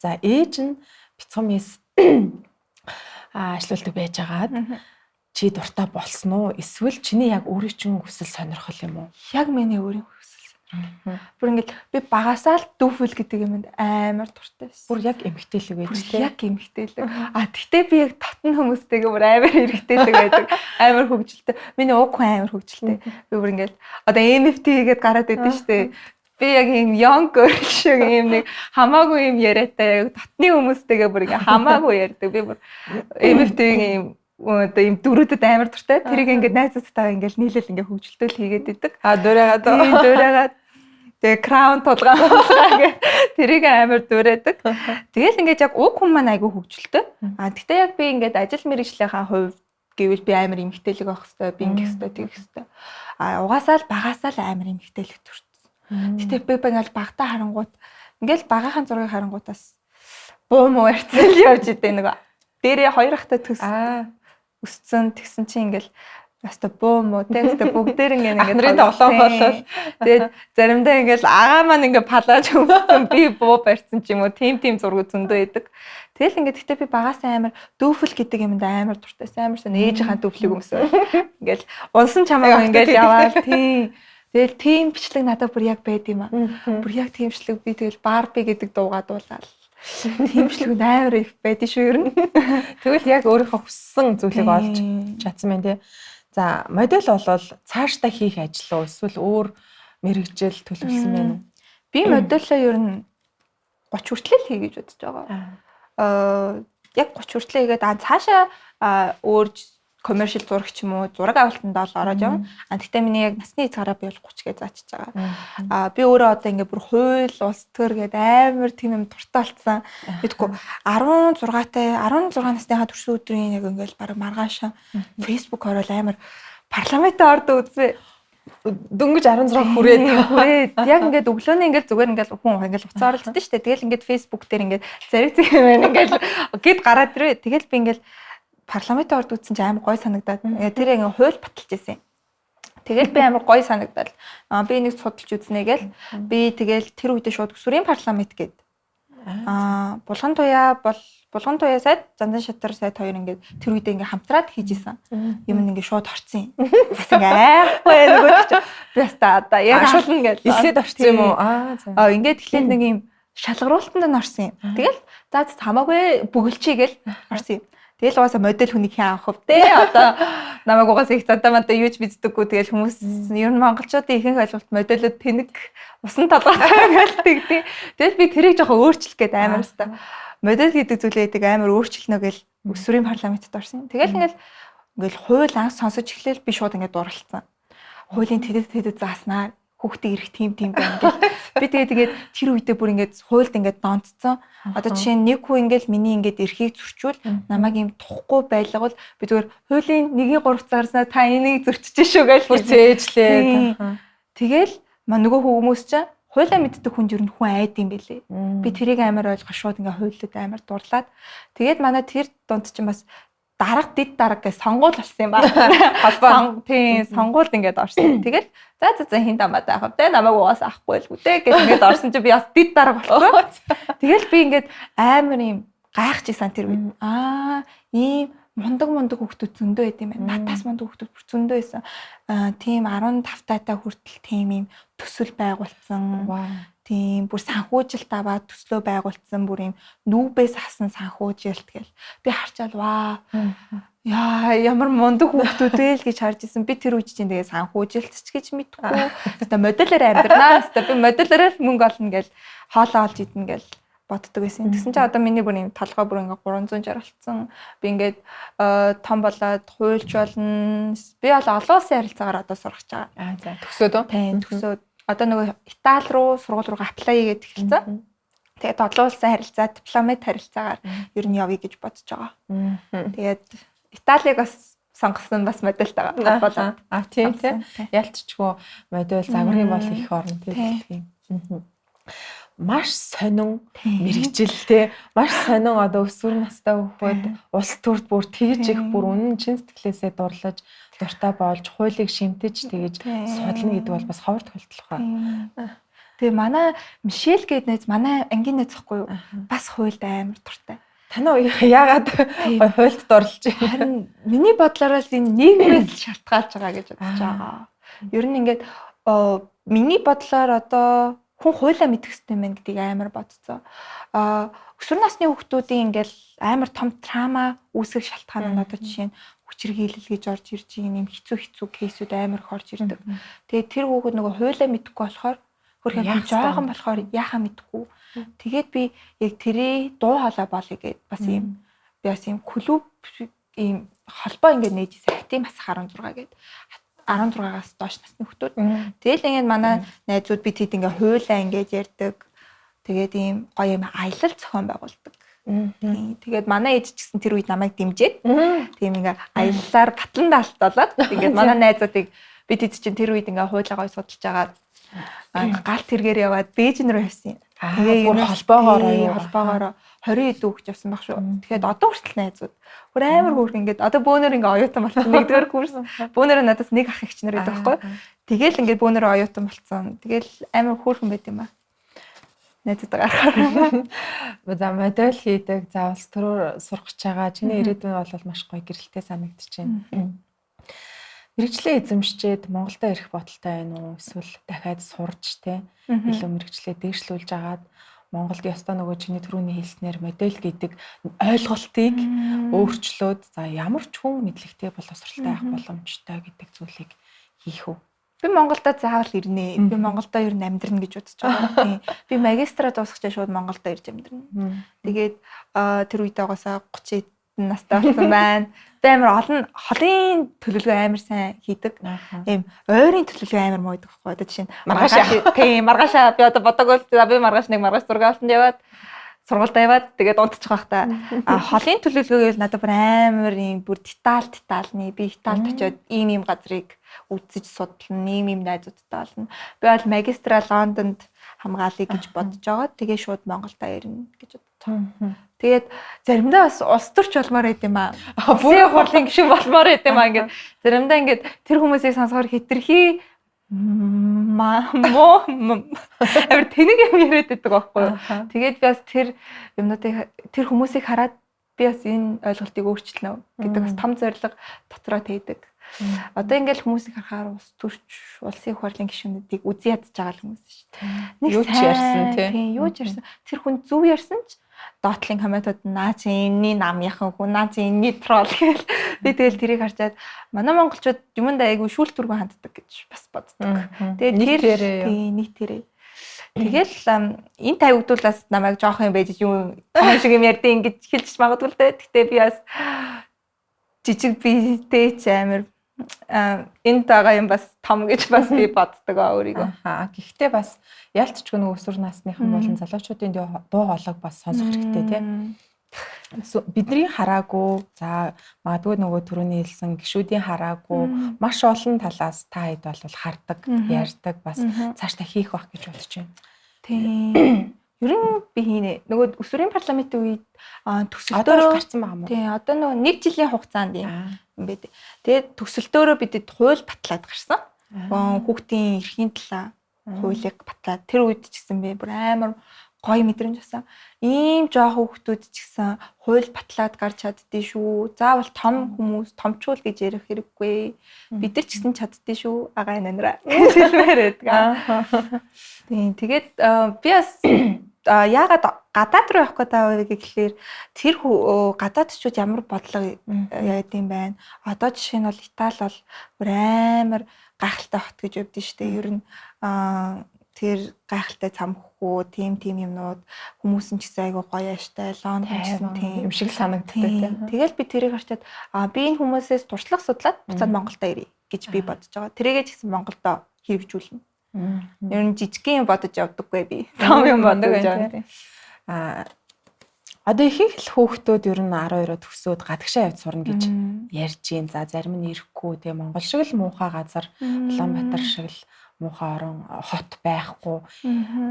за ээж нь бяцхан мис ажилуулдаг байжгаад чи дуртай болсон уу? Эсвэл чиний яг өөрийн чинь хүсэл сонирхол юм уу? Яг миний өөрийн бүр ингээд би багасаа л дүүфэл гэдэг юмд амар дуртай байсан. Бүр яг эмгтээлэг байж тээ. Яг эмгтээлэг. А тэгтээ би яг татн хүмүүстэйгээ бүр амар эргэжтэйдэг байдаг. Амар хөвгөлтэй. Миний уг хүн амар хөвгөлтэй. Би бүр ингээд одоо NFT гээд гараад идэв штэ. Би яг юм young girl шиг юм нэг хамаагүй юм яриатай татны хүмүүстэйгээ бүр ингээд хамаагүй ярьдаг. Би бүр NFT-ийн юм одоо ийм дөрүүдэд амар дуртай. Тэрийг ингээд найзуудтайгаа ингээд нийлэл ингээд хөвгөлтөөл хийгээд идэг. А дуурайгаад тэгээ краун тулгаан гэх тэрийг амар дуурайдаг. Тэгэл ингээд яг уг хүн маань айгүй хөвгөлтэй. А тэгтээ яг би ингээд ажил мэргэжлийнхаа хувьд гэвэл би амар эмгтээлэг авах хэрэгтэй, би ингэх хэрэгтэй, тэгэх хэрэгтэй. А угаасаа л багасаа л амар эмгтээлэг төрсөн. Тэгтээ би ингээд багтаа харангуут ингээд багахан зургийг харангуутаас буу муу ярьцал явж идэв нөгөө. Дээрээ хоёр ахтай төс өссөн тэгсэн чинь ингээд яста бөө мө тэгстэй бүгдээр ингээд нарын тоглоом болол тэгээд заримдаа ингээд агаа маань ингээд палаж өмсөн би бөө барьсан ч юм уу тийм зураг зөндөө идэг. Тэгэл ингээд гэхдээ би багасаа амар дүүфэл гэдэг юмд амар дуртайсан. Амар сан ээжийнхаа дүүфлийг өмсөв. Ингээд унсан чамаагаа ингээд яваад тийм. Тэгэл тийм бичлэг надад бүр яг байд юм аа. Бүр яг тийм бичлэг би тэгэл Барби гэдэг дуугаа дуулаад тийм бичлэг амар их байдсан шүү ер нь. Тэгвэл яг өөрийнхөө хүссэн зүйлийг олж чадсан байна тий. За модель болвол цаашдаа хийх ажил уу эсвэл өөр мэрэгжил төлөвлөсөн байна уу? Би модельоо ер нь 30 хүртэл хий гэж бодож байгаа. Яг 30 хүртэл хийгээд цаашаа өөр commercial зураг ч юм уу зураг авалтанд бол ороод явна. Гэхдээ миний яг насны хязгаараа би бол 30 гэж заачиж байгаа. Би өөрөө одоо ингээ бүр хууль улс төр гэдэг амар тийм юм дуртай болсон. Мэдгүй 16 насныхаа төрсөн өдрийн яг ингээл баг маргааш Facebook орол амар парламентын орд үзвэ. Дөнгөж 16 хүрээд яг ингээд өглөөний ингээд зүгээр ингээд хүн ингээд уцаа оролцдог шүү дээ. Тэгэл ингээд Facebook дээр ингээд зариг юм ингээд гээд гараад ирвэ. Тэгэл би ингээд парламентын орд үзсэн чинь амар гой санагдаад тэр яг хууль баталж ирсэн. Тэгэл би амар гой санагдал. Би нэг судалж үзнэ гэл би тэгэл тэр үедээ шууд өсвөрийн парламент гээд булган туяа сайд зандан шатар сайд хоёр ингээд тэр үедээ ингээд хамтраад хийжсэн. Юм ингээд шууд орцсон юм. Бас ингээд айхгүй нөгөө чи би хаста одоо яг ашуулна гэж эсэд орцсон юм уу? Ингээд тэгэхээр нэг юм шалгаруултанд нь орсон юм. Тэгэл за хамаагүй бүгэлчээ гэл орсон юм. Тэгэл угаасаа модель хүний хэн авах вэ? Одоо намайг угаасаа их задамаатай юу ч биздэггүй. Тэгэл хүмүүс ер нь монголчуудын ихэнх ойлголт модельуд тэнэг усан толгойтой гэлдэг. Тэгэл би тэрийг жоохон өөрчлөх гээд амар өстой. Модель гэдэг зүйлээ амар өөрчлөнө гэл өсвөрийн парламентд орсон. Тэгэл ингээл хууль анх сонсож эхлээл би шууд ингээд дурлцсан. Хуулийн тэдэд зааснаар хүүхдээ ирэх тийм байна гэл. Би тэгээд тэр үедээ бүр ингээд хуульд ингээд донцсон. Одоо жишээ нь нэг хүн ингээд миний ингээд эрхийг зөрчүүл намайг юм тухгүй байлгавал би зүгээр хуулийн 1-3 зарснаа та энийг зөрчиж шүү гэж бүр цээжлээ. Тэгэл нөгөө хүмүүс чинь хуулиа мэддэг хүн ер нь хүн айд юм бэлээ. Би тэрийг амар ойлгох шууд ингээд хуулиуд амар дурлаад тэгээд манай тэр дунд чинь бас дарга дид дарга гэж сонгуул болсон юм ба. Холбоо. Тийм, сонгуульд ингээд орсон. Тэгэл за хин дамаад авах. Тэ намайг угаасаа авахгүй л үтэй гэж ингээд орсон чи би бас дид дарга болсон. Тэгэл би ингээд амар юм гайхажсэн тэр үед. Ийм мундаг хүүхдүүд зөндөө байд юм байна. Надаас мундаг хүүхдүүд бүр зөндөө байсан. Тийм 15 таатай хүртэл тийм юм төсөл байгуулсан. Тийм бүр санхүүжилт аваад төслөө байгуулсан бүр юм нүүбээс хасан санхүүжилт гэл. Би харчаал яа ямар мундаг хүүхдүүд вэ л гэж харж исэн. Би тэр үед чинь тэгээ санхүүжилтч гэж мэдгүй. Хэвээ модулээр амьдрнаа. Хэвээ би модулээр мөнгө олно гэл хоолоо олж идэнэ гэл боддог байсан. Тэгсэн чинь одоо миний бүр юм толгой бүр ингээ 360 болцсон. Би ингээд том болоод хуульч болно. Би бол олон улсын харилцаагаар одоо сурах гэж байгаа. За төгсөөд үү? Тийм төгсөөд одоо нөгөө Итали руу сургууль руугаа аплай хийгээд эхэлсэн. Тэгээд олон улсын харилцаа, дипломат харилцаагаар ер нь явъя гэж бодож байгаа. Тэгээд Италиг бас сонгосон бас модельтэй байгаа. Тийм. Ялцчгүй модель загварын бол их орно тийм. Маш сонин мэрэгжилтэй, маш сонин одоо өсвөр настай хүүхэд улс төрд бүр тэгж их бүр үнэн чин сэтгэлээсээ дурлаж, дуртай болж, хуулийг шимтэж тэгж судална гэдэг бол бас ховор тохиолдол байна. Тэгээ манай Мишель гээд найз манай ангийн найз ахгүй юу? Бас хуульд амар дуртай. Танаа яагаад хуульд дурлж байна? Харин миний бодлоор л энэ нийгмээс шалтгаалж байгаа гэж бодож байгаа. Ер нь ингээд миний бодлоор одоо хүн хуулиа мэдэх хэрэгтэй мэн гэдгийг амар бодцоо. Өсвөр насны хүүхдүүдийн ингээл амар том трама үүсгэх шалтгаан нь одоо жишээ нь хүчирхийлэл гэж орж ирж байгаа юм хэцүү кейсүүд амар их орж ирдэг. Тэгээд тэр хүүхэд нөгөө хуулиа мэдэхгүй болохоор хөрхөн жоохон болохоор яахаа мэдэхгүй. Тэгээд би яг тэрий дуу хоолой болъё гэд бас юм би бас юм клуб ийм холбоо ингээд нээжсэн хатим бас 16 гэд 16-аас доош насны хүүхдүүд. Тэгэл ингээд манай найзууд бид хэд ингээ хуйлаа ингээд ярьдаг. Тэгээд ийм гоё юм аялал зохион байгуулдаг. Тэгээд манай ээж ч гэсэн тэр үед намайг дэмжиж тийм ингээ аяллаар батлан даалтуулаад ингээд манай найзуудыг бид хэд чинь тэр үед ингээ хуйлаа гоё судалж агаад галт тэргээр яваад Бээжин рүү явсан юм. Тэгээ бүр холбоогоор 20 хэд хүүхд явсан баг шүү. Тэгэхээр одоо хүртэл найзууд. Бүр амар хөөрх ингээд одоо бөөнөр ингээ оюутан болсон. Нэгдүгээр курс. Бөөнөр надаас нэг ах ихч нар байдаг байхгүй. Тэгэл ингээд бөөнөр оюутан болсон. Тэгэл амар хөөрхөн байт юм аа. Найзууд гарахаар. За модель хийдэг, заавал төрөөр сурах гэж байгаа. Чиний ирээдүйн бол маш гоё гэрэлтэй санагдаж байна. Мэргэжлээ эзэмшчээд Монголдо ирэх бодолтой байна уу? Эсвэл дахиад сурж илүү мэргэжлээ дээшлүүлж агаад Монголд ёстой нөгөө чиний түрүүний хэлснээр модель гэдэг ойлголтыг өөрчлөөд за ямар ч хүн мэдлэгтэй боловсралтай авах боломжтой гэдэг зүйлийг хийх үү? Би Монголдо заавал ирнэ. Би Монголдо ер нь амьдрна гэж бодож байгаа. Би магистра дуусгачаа шууд Монголдо ирж амьдрна. Тэгээд тэр үед байгасаа 30 настай болсон байна. Би амар олон холын төлөвлөгөө амар сайн хийдэг. Ийм ойрын төлөвлөгөө амар муудаг байхгүй. Одоо жишээ нь маргаашаа би одоо бодоагүй би маргааш 6 алтанд яваад сургуультай яваад тэгээд унтчих байх та. Холын төлөвлөгөө надад бүр амар ийм бүр детальны би Италид очиод ийм газрыг үзэж судлана, ийм найзуудтай болно. Би бол магистра Лондонд хамгаалъя гэж бодож байгаа. Тэгээ шууд Монголдо ирнэ гэж боддог. Тэгээд заримдаа бас улс төрч болмоор байд юм аа. Бүрийн хурлын гишүүн болмоор байд юм аа. Ингээд заримдаа ингээд тэр хүмүүсийг сонсохоор хитрхи амар тэнэг юм яриад байдаг байхгүй юу. Тэгээд би бас тэр юмнуудыг тэр хүмүүсийг хараад би бас энэ ойлголтыг өөрчилнө гэдэг бас том зорилго дотроо täйдэг. Одоо ингээл хүмүүсийг харахаар улс төрч улсын хурлын гишүүнүүдийг үзий ядж байгаа хүмүүс шүү дээ. Юу ч ярьсан тийм юу ч ярьсан. Тэр хүн зөв ярьсан ч доотлын комментууд наа чи энэний нам яхан хүн наа чи энэний трол гэл би тэгэл тэрийг харчаад манай монголчууд юмдаа айгу шүүлтүргэн ханддаг гэж бас боддог. Тэгээд нийтээрээ тэгэл энэ тавигдуулаас намайг жоох юм байж юм том шиг юм ярьдیں۔ Ингэж хэлж магадгүй л дээ. Гэтэ би бас жижиг биетэй ч амар энэ тагаа юм бас том гэж бас би боддог өөрийгөө. Гэхдээ бас ялцчгүй нэг өсвөр насныхан болон залуучуудын дуу хоолойг бас сонсох хэрэгтэй тийм. Бидний хараагүй за магадгүй нөгөө түрүүний хэлсэн гишүүдийн хараагүй маш олон талаас та хэд бол хардаг, ярьдаг бас цааш та хийх байх гэж бодож байна. Тийм. Ер нь би хийнэ. Нөгөө өсвөрийн парламентын үед Одоо төсөлтөөрөө гарсан байгаа мó. тий одоо нөгөө 1 жилийн хугацаанд юм байд. Тэгээд төсөлтөөрөө бидэд хууль батлаад гарсан. Хүүхдийн эрхийн талаа хуулийг батлаад тэр үед ч гэсэн би бүр амар гоё мэдрэмж авсан. Ийм жоохон хүүхдүүд ч гэсэн хууль батлаад гарч чаддээ шүү. Заавал том хүмүүс томчуул гэж ярих хэрэггүй. Бид нар ч гэсэн чаддээ шүү. Агаа нанараа. Хэлмээр байдаг. Тийм тэгээд би бас яагаад гадаад руу явах гэдэг гэхэлэр тэр гадаадчууд ямар бодлого яад юм байна. Одоо жишээ нь бол Итали бол бүр амар гайхалтай хот гэж өвдөн штэ. Ер нь тэр гайхалтай цамхгүй тийм юмнууд хүмүүс нь ч гэсэн айгүй гоё яаштай Лондон тийм юм шиг санагддаг. Тэгэл би тэрийг харчаад би энэ хүмүүсээс туршлага судлаад буцаад Монголдо ирье гэж би бодож байгаа. Тэрийгээ ч гэсэн Монголдо хэрэгжүүлнэ. Ер нь жижигхэн бодож явдаггүй би. Том юм бодож явдаг. Одоо ихэнх л хүүхдүүд ер нь 12-оо төгсөөд гадагшаа явж сурна гэж ярьж гин. За зарим нь ирэхгүй. Тэгээ Монгол шиг л муухай газар, Улаанбаатар шиг л муухай орон хот байхгүй.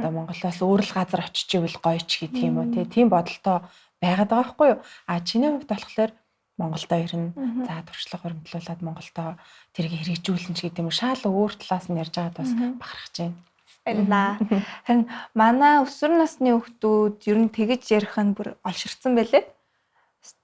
Одоо Монголоос өөр л газар очиж ивэл гоё ч гэх юм уу. Тийм бодолтой байгаад байгаа байхгүй юу? Чиний хувьд болохоор Монголдо ирнэ. За туршлага хөрөмтлүүлээд Монголдо тэрийг хэрэгжүүлнэ ч гэдэг юм шал өөр талаас нь ярьж байгаад бас бахархаж байна. Баярлаа. Харин манай өсвөр насны хүүхдүүд ер нь тэгэж ярих нь бүр олширцсан байлээ.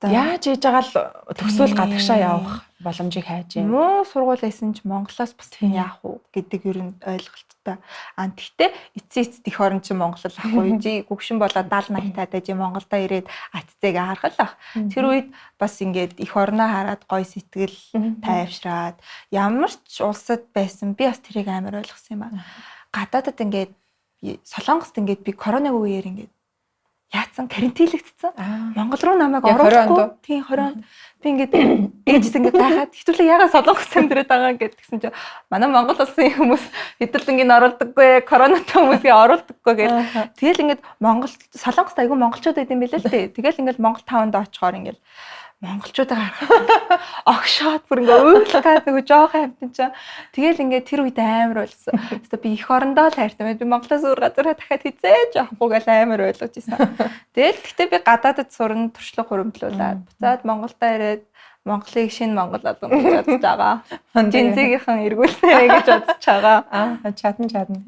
Яаж хийж байгаа л төсөөл гадагшаа явах боломжийг хайж байна. Муу сургууль байсан ч Монголоос бус яах вэ гэдэг ер нь ойлголттой. Тэгтээ эцсийн их орн чинь Монгол ахгүй жи гүгшин болоод 70 80 таатай жи Монголдо ирээд атцайг харах л ах. Тэр үед бас ингээд их орноо хараад гой сэтгэл тайвшраад ямар ч улсад байсан би бас тэрийг амар ойлгосон юм аа. Гадаадад ингээд Солонгост ингээд би коронавиг үеэр ингээд яатсан карантинлэгдсэн. Монгол руу намайг оруулахгүй. Тийм 20 би ингээд ээжс ингээд гайхаад хэвтүүлээ ягаад Солонгост амьдраад байгаа ингээд гэсэн чинь манай Монгол улсын хүмүүс хэдүүлэнгийн оруулдаггүй, коронавитой хүмүүсийг оруулдаггүй гэл. Тэгэл ингээд Солонгост айгүй монголчууд байд юм билээ л дээ. Тэгэл ингээд Монгол таванд очихоор ингээд монголчуудаа харахад огшоод бүр ингээ уйлгаад нөгөө жоохон амтан чаа. Тэгэл ингээ тэр үед амар болсон. Өөртөө би эх орондоо л хайртай. Би Монголоос өөр газараа дахиад хизээж авахгүй гэл амар ойлгож ирсэн. Тэгэл гэхдээ би гадаадд сурна, туршлага хуримтлуулаад буцаад Монголдо ирээд Монголыг шинэ Монгол олон гэж бодож байгаа. Жинзигийнхэн эргүүлнэ гэж бодож байгаа. Чадна.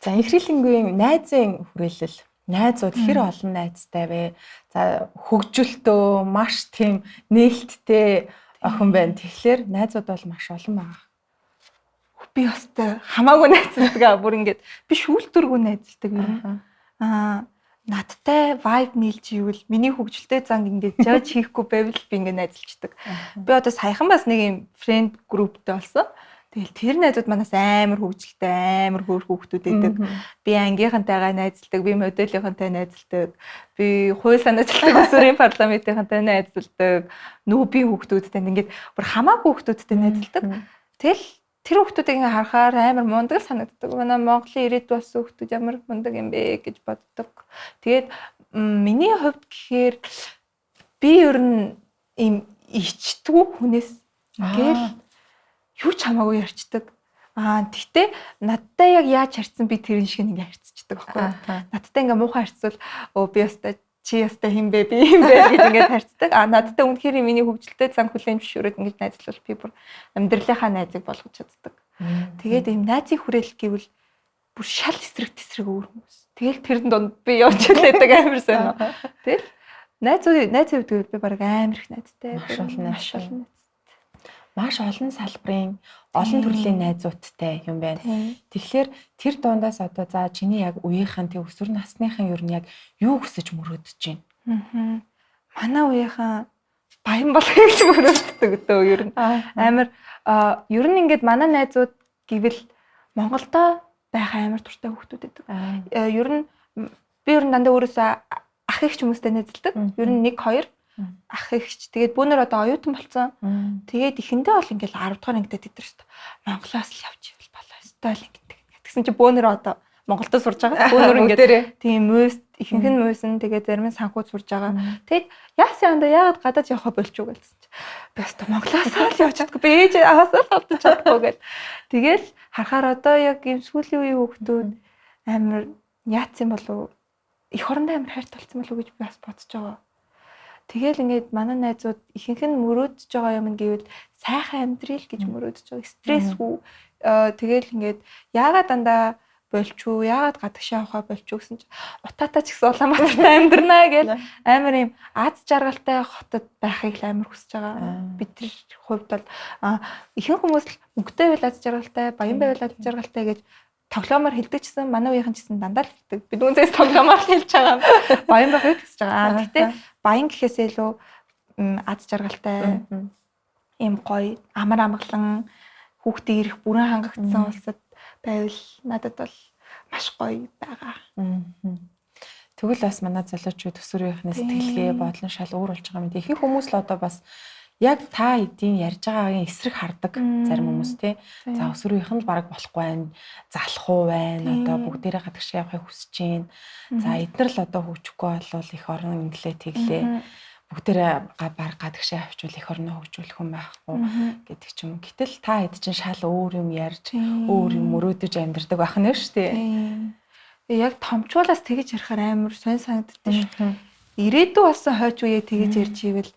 За инхрилэнгийн найзын хүрээлэл найзууд хэр олон найзтай вэ? За хөгжөлтөө маш тийм нээлттэй охин байна. Тэгэхээр найзууд бол маш олон байгаа. Би өстэй хамаагүй найзалдаг. Бүр ингээд би шүүлтүргүй найзалдаг юм. Надтай vibe нийлж ивэл миний хөгжөлтэй занг ингээд жаж хийхгүй байвал би ингээд найзалчдаг. Би одоо саяхан бас нэг юм friend groupтэй болсон. Тэгэл тэр найзууд манаас амар хөвгөлтэй, амар хөөр хүүхдүүд байдаг. Би ангийнхантайгаа найзалдаг, би модельийнхантай найзалдаг, би хууль санаачлалын өсвөрийн парламентынхантай найзалдаг, нүүбийн хүүхдүүдтэй ингээд бүр хамаагүй хүүхдүүдтэй найзалдаг. Тэгэл тэр хүүхдүүдийг ингээ харахаар амар мундаг санагддаг. Манай Монголын ирээд болсон хүүхдүүд ямар мундаг юм бэ гэж боддог. Тэгээд миний хувьд гэхээр би ер нь ийм ичдэггүй хүнээс ингээл юу ч хамаагүй ярьцдаг. Тэгтээ надтай яг яаж харьцсан би тэрэн шиг ингээ харьцчихдаг байхгүй. Надтай ингээ муухай харьцвал би ястай чи ястай хин бэ би юм бэ гэж ингээ харьцдаг. Надтай үнэхээр миний хөвгөлтэй зан хүлэн зөвшөөрөөд ингээ найзлал би бүр амьдралынхаа найзыг болгож чаддаг. Тэгээд ийм найзын хүрээлэл гэвэл бүр шал эсрэг өөр хүмүүс. Тэгэл тэрэн донд би явж хэлээдэг амар сайн. Тэгэл найзын хувьд би баг амар их найзтай. Маш олон салбарын олон төрлийн найзуудтай юм байна. Тэгэхээр тэр дундаас одоо за чиний яг үеийнхэн тэг өсвөр насныхан ер нь яг юу хүсэж мөрөөдөж байна? Манай үеийнхэн баян болох гэж мөрөөддөг дөө ер нь. Амар ер нь ингээд манай найзууд гэвэл Монголдо байх амар туртай хүүхдүүд байдаг. Ер нь би ер нь дандаа өөрөөсөө ах их ч хүмүүстэй найзалдаг. Ер нь 1 2 ах ихч тэгээд бүүнөр одоо оюутан болсон. Тэгээд ихэндээ бол ингээл 10 дугаар ангидаа тэд нар шүү. Монголоос л явж ивэл болоо. Стайл ингээд. Тэгсэн чи бүүнөр одоо Монголдо сурж байгаа. Бүүнөр ингээд тийм мөс ихэнх нь мөсөн тэгээд зарим нь санхүү сурж байгаа. Тэгээд яасан анда яагаад гадаад явахаа болчихоо гэсэн чи. Би өстө Монголоос л явж чаддаггүй. Би ээж аваасаа л авч чаддаггүй гэл. Тэгэл харахаар одоо яг ийм сүүлийн үеийн хүүхдүүд амар яатсан болов их орондоо амар хайртай болсон болов уу гэж би бас бодож байгаа. Тэгэл ингээд манай найзууд ихэнх нь мөрөөдөж байгаа юм гэвэл сайхан амьдрил гэж мөрөөдөж байгаа. Стрессгүй. Тэгэл ингээд яагаад дандаа болчуу, яагаад гадагшаа явахаа болчуу гэсэн чинь утаатай ч гэсэн Улаанбаатарт амьдрнаа гэж амар юм аз жаргалтай хотод байхыг л амар хүсэж байгаа. Бидний хувьд бол ихэнх хүмүүс л мөнгөтэй байл аз жаргалтай, баян байвал аз жаргалтай гэж тоглоомоор хэлдэгчсэн. Манай үеийнхэн ч гэсэн дандаа л хэлдэг. Бид үнэс тоглоомоор л хэлж байгаа. Баян байхыг хүсэж байгаа. Гэтэ баян гэхээсээ илүү аз жаргалтай юм гоё амар амгалан хүүхдээ ирэх бүрэн хангагдсан улсад байвал надад бол маш гоё байгаа. Тэгвэл бас манай залуучууд төсвөрийнхний сэтгэлгээ бодлон шал өөр болж байгаа мэт. Ихэнх хүмүүс л одоо бас яг та эдийн ярьж байгаагийн эсрэг хардаг зарим хүмүүс тий. За өсвөрийнх нь л баг болохгүй байна. Залах уу байна. Одоо бүгдээрээ гадагшаа явахыг хүсэж байна. За эднэр л одоо хөгжихгүй болвол их орон инглээ тэглээ. Бүгдээрээ баг гадагшаа авчвал их орноо хөгжүүлэх юм байхгүй гэдэг ч юм. Гэтэл та хэд чинь шал өөр юм ярьж, өөр юм мөрөөдөж амьдардаг байх нь шүү дээ. Яг томчуулаас тэгэж ярихаар амар сонь санагддаг шүү. Ирээдүй болсон хойч үеэ тэгэж ярьж ивэл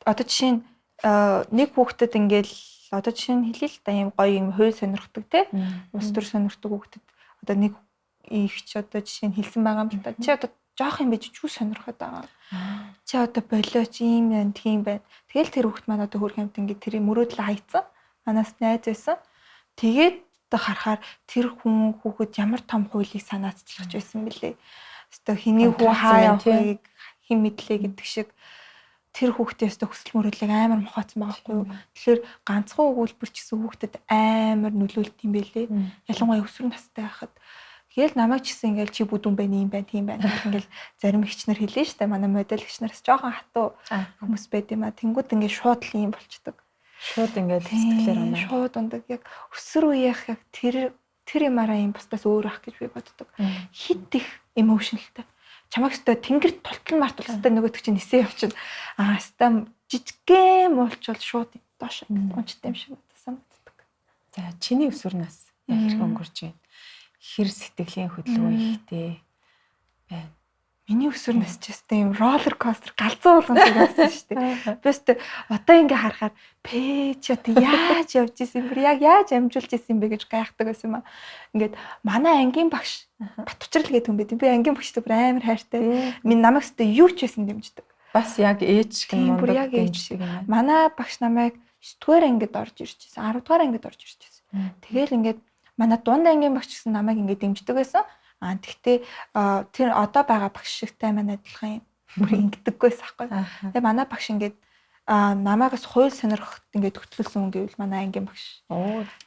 одоо жишээ нь нэг хүүхдэд ингээл одоо жишээ нь хэлээ л да юм гоё юм хууль сонирхдаг те улс төр сонирхдаг хүүхдэд одоо нэг ихч одоо жишээ нь хэлсэн байгаа юм л да. Чи одоо жоох юм байж чүү сонирхоод байгаа. Чи одоо болооч юм байна, тийм байна. Тэгэл тэр хүүхд маань одоо хөрх юмт ингээд тэр мөрөөдлөө хайцсан. Манаас найз байсан. Тэгээд харахаар тэр хүн хүүхэд ямар том хуулийг санаацлах байсан бэлээ. Өөртөө хэний хүү хаа явахыг хэн мэдлээ гэдэг шиг тэр хүүхдээс төсөл мөрөдлөг амар мохооцсон байгаа байхгүй юу. Тэгэхээр ганцхан өгүүлбэр ч гэсэн хүүхдэд амар нөлөөлт юм бэлээ. Ялангуяа өсвөр настай байхад. Тэгэл намайг ч гэсэн ингээл чи бүдүүн байна, юм байна, тийм байна. Ингээл зарим ихчнэр хэлээ штэ. Манай модель ихчнэрс жоохон хатуу хүмүүс байд юм а. Тэнгүүд ингээд шууд л юм болчдөг. Шууд ингээд сэтгэлээр унаа. Шууд ундаг. Яг өсвөр үеийнх яг тэр юмараа юм бусдаас өөр ах гэж би боддог. Хит их эмоушнлтай. Чамайг өстой тэнгэрт тултал мартвал өстой нөгөөдөг чинь нисээ явчихна. Өстой жижигхэн муулчвал шууд доош унчтай юм шиг санагддаг. За чиний өсвөр нас яг хэрэг өнгөрч байна. Хэр сэтгэлийн хөдөлгөөн ихтэй байна. Миний өсвөр нас ч гэсэн юм роллер костер галзуу болгосон байсан шүү дээ. Бэст одоо ингээ харахаар пэж одоо яаж явж исэн бэ? Яг яаж амжуулж исэн бэ гэж гайхдаг байсан юм аа. Ингээд манай ангийн багш Батучрал гэдэг хүн байд. Би ангийн багштай бүр амар хайртай. Минь намайг өстой юу ч байсан дэмждэг. Бас яг ээж гэн мундаг дэмждэг юм. Манай багш намайг 9-р ангид орж ирж байсан. 10-р ангид орж ирж байсан. Тэгэл ингээд манай дунд ангийн багш гэсэн намайг ингээд дэмждэг байсан. Тэгтээ тэр одоо байгаа багш шигтэй манай адилхан юм. Бүр ингэдэггүйс аахгүй. Тэгээ манай багш ингээд намаагаас хууль сонирхоход ингээд хөтлүүлсэн хүн гэвэл манай ангийн багш.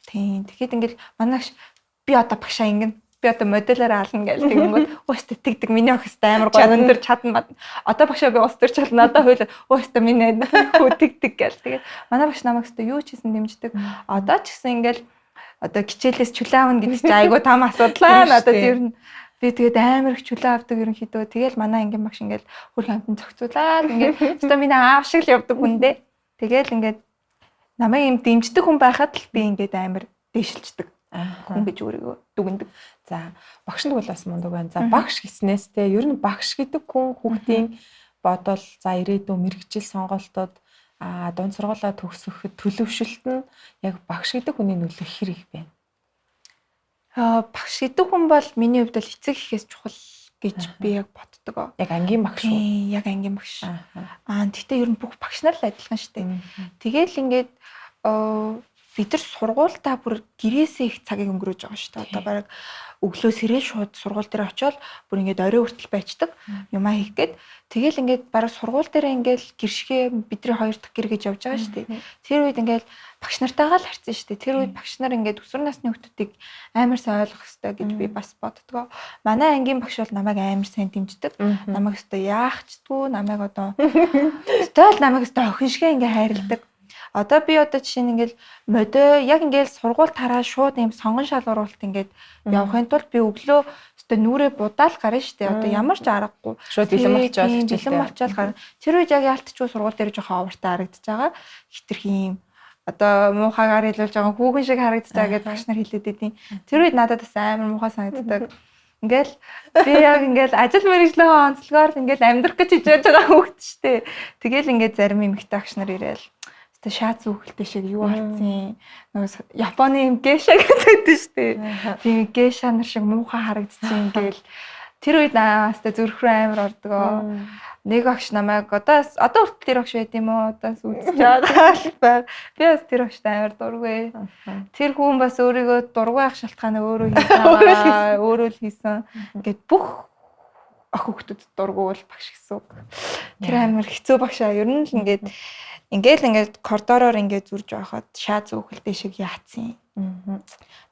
Тийм. Тэгэхэд ингээд манай багш би одоо багшаа ингэн би одоо модельээр аална гэж тэгэнгүүт өөстө тэгдэг миний охистой амар гоё өндөр чадна бат. Одоо багшаа би ус төр чадна одоо хууль өөстө миний хөө тэгдэг гэж. Тэгээд манай багш намайг өстө юу ч хийсэн дэмждэг. Одоо ч гэсэн ингээд одоо хичээлээс чөлөө авна гэдэг чинь айгуу том асуудал надад ер нь би тэгээд амар их чөлөө авдаг ерөнхийдөө тэгэл манай ангийн багш ингээд хөрх амтан зохицуулаад ингээд өстө миний аав шиг л явдаг хүн дээ. Тэгэл ингээд намайг юм дэмждэг хүн байхад л би ингээд амар дэшилчдэг хүн гэж өөрийгөө дүгнэдэг. За багшд бол бас мундаг байна. За багш гэснээс те ер нь багш гэдэг хүн хүүхдийн бодол за ирээдүйн мэрэгжил сонголтууд дунд сургуулаа төгсөхөд төлөвшөлт нь яг багш гэдэг хүний нөлөө хэр их байна? Багш гэдэг хүн бол миний хувьд л эцэг эхээс чухал гэж би яг боддог. Яг ангийн багш уу? Яг ангийн багш. Гэхдээ ер нь бүх багш нар л адилхан шүү дээ. Тэгэл ингээд бид нар сургуультаа бүр гэрээсээ их цагийг өнгөрөөж байгаа шүү дээ. Одоо бараг өглөө сэрээ шууд сургууль дээр очиод бүр ингээд орой хүртэл байцдаг юмаа хийх гээд тэгэл ингээд бараг сургууль дээр ингээд гэршгээ бидний хоёр дахь гэр гэж явж байгаа шүү дээ. Тэр үед ингээд багш нартайгаа л харьцсан шүү дээ. Тэр үед багш нар ингээд өсвөр насны хүүхдүүдийг амар сайн ойлгох хэрэгтэй гэж би бас боддгоо. Манай ангийн багш бол намайг амар сайн дэмждэг. Намайг өстой яахчдгүй намайг одоо өстой намайг өстой охин шигээ ингээд хайрладаг. Одоо би одоо жишээ нь ингээл модо яг ингээл сургууль тараа шууд юм сонгон шалгуулалт ингээд явахын тулд би өглөө өстой нүрээ будаал гарна штэ. Одоо ямар ч аргагүй шууд бэлэн болчихвол бэлэн болчихвол гарна. Тэр үед яг яалтчгүй сургууль дээр жоохон овартай харагдаж байгаа. Хитрхи юм одоо муухайгаар хэлүүлж байгаа хүүхэн шиг харагдаж байгаа гэж багш нар хэлээд идэв. Тэр үед надад бас амар муухай санагддаг. Ингээл би яг ингээл ажил мэргэжлийн онцлогоор ингээл амьдрах гэж хичээж байгаа хүүхэд штэ. Тэгэл ингээд зарим эмэгтэй багш нар ирээл тэ шац хүүхэлтэй шиг юу болсон. Нөгөө Японы юм гейша гэдэг штэ. Тийм гейша нар шиг муухай харагдчихээн ингээл тэр үед наастаа зүрх рүү амар ордгоо. Нэг багш намайг одоо хүртэл тэр багш байт юм уу? Одоо үзэж байгаа. Би бас тэр багштай амар дургүй. Тэр хүн бас өөрийгөө дургүй ах шалтгааны өөрөө хийсэн. Өөрөө л хийсэн. Ингээд бүх ах хүүхдүүд дургүй бол багш гэсэн үг. Тэр амар хэцүү багш аа. Ер нь л ингээд коридороор ингээд зурж байхад шаа зөөхөлтэй шиг яатсан.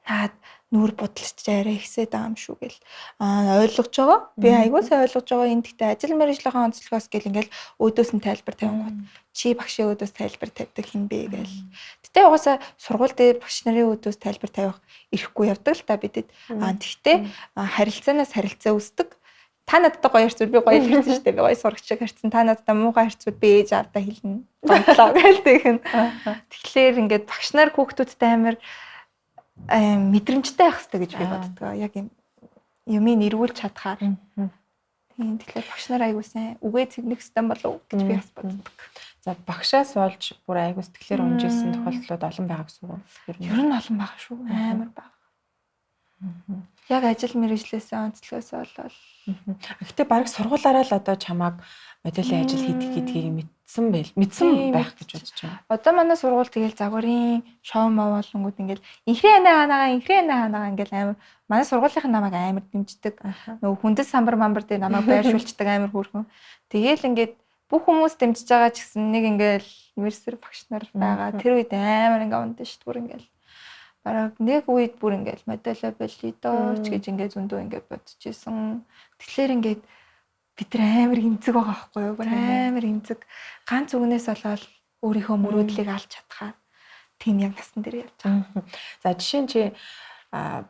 Наад нүур будалч арай ихсээд байгаа юм шүү гэл. Ойлгож байгаа. Би айгуу сайн ойлгож байгаа. Энд гэхдээ ажил мэргэжлийн онцлогоос гэл ингээл өөдөөс нь тайлбар тавингууд чи багшийн өөдөөс тайлбар тавьдаг хин бэ гэл. Гэтэ угаасаа сургууль дээр багш нарын өөдөөс тайлбар тавих ирэхгүй явдаг л та бидэд. Тэгтээ харилцаанаас харилцаа үүсдэг. Та надтай гоё харьцвал би гоё харьцсан шүү дээ. Би гоё сурагч шиг харьцсан. Та надтай муухай харьцвал би ээж аавдаа хэлнэ. Гонтлоо гэлдэг юм. Тэгэхээр ингээд багш нар хүүхдүүдтэй амар мэдрэмжтэй байх хэрэгтэй гэж би боддог. Яг юмыг нэрвүүлж чадхаар. Тийм тэгэхээр багш нар аягүй сайн үгээ цэгнэх систем болов гэж би бас боддог. За багшаас болж бүр аягүй сэтгэлээр унжсэн тохиолдлууд олон байгаа гэсэн үг. Ер нь олон байгаа шүү. Амар байгаа. Яг ажил мэргэжлээс онцлогоос болол. Гэхдээ баг сургуулаараа л одоо чамааг модельийн ажил хийдгийг мэдсэн байх гэж бодож байна. Одоо манай сургууль тэгэл загварын шоу моволонгууд ингээл инхрээ ханаа ингээл амар манай сургуулийнхын намайг амар дэмждэг. Нөгөө хүндэс самбар дээр намайг байршуулцдаг амар хөөрхөн. Тэгэл ингээд бүх хүмүүс дэмжиж байгаа ч гэсэн нэг ингээл мерсер багш нар байгаа. Тэр үед амар ингээ ундаа шүү дээ ингээл. Бараг нэг үед бүр ингээл модель болидооч гэж ингээд зөндөө ингээд бодчихсон. Тэгэхээр ингээд бид нар амар эмзэг байгаа байхгүй юу? Бүр амар эмзэг. Ганц үгнээс болоод өөрийнхөө мөрөөдлийг алж чадхаа. Тийм яг насан дээр явж байгаа. За жишээ нь чи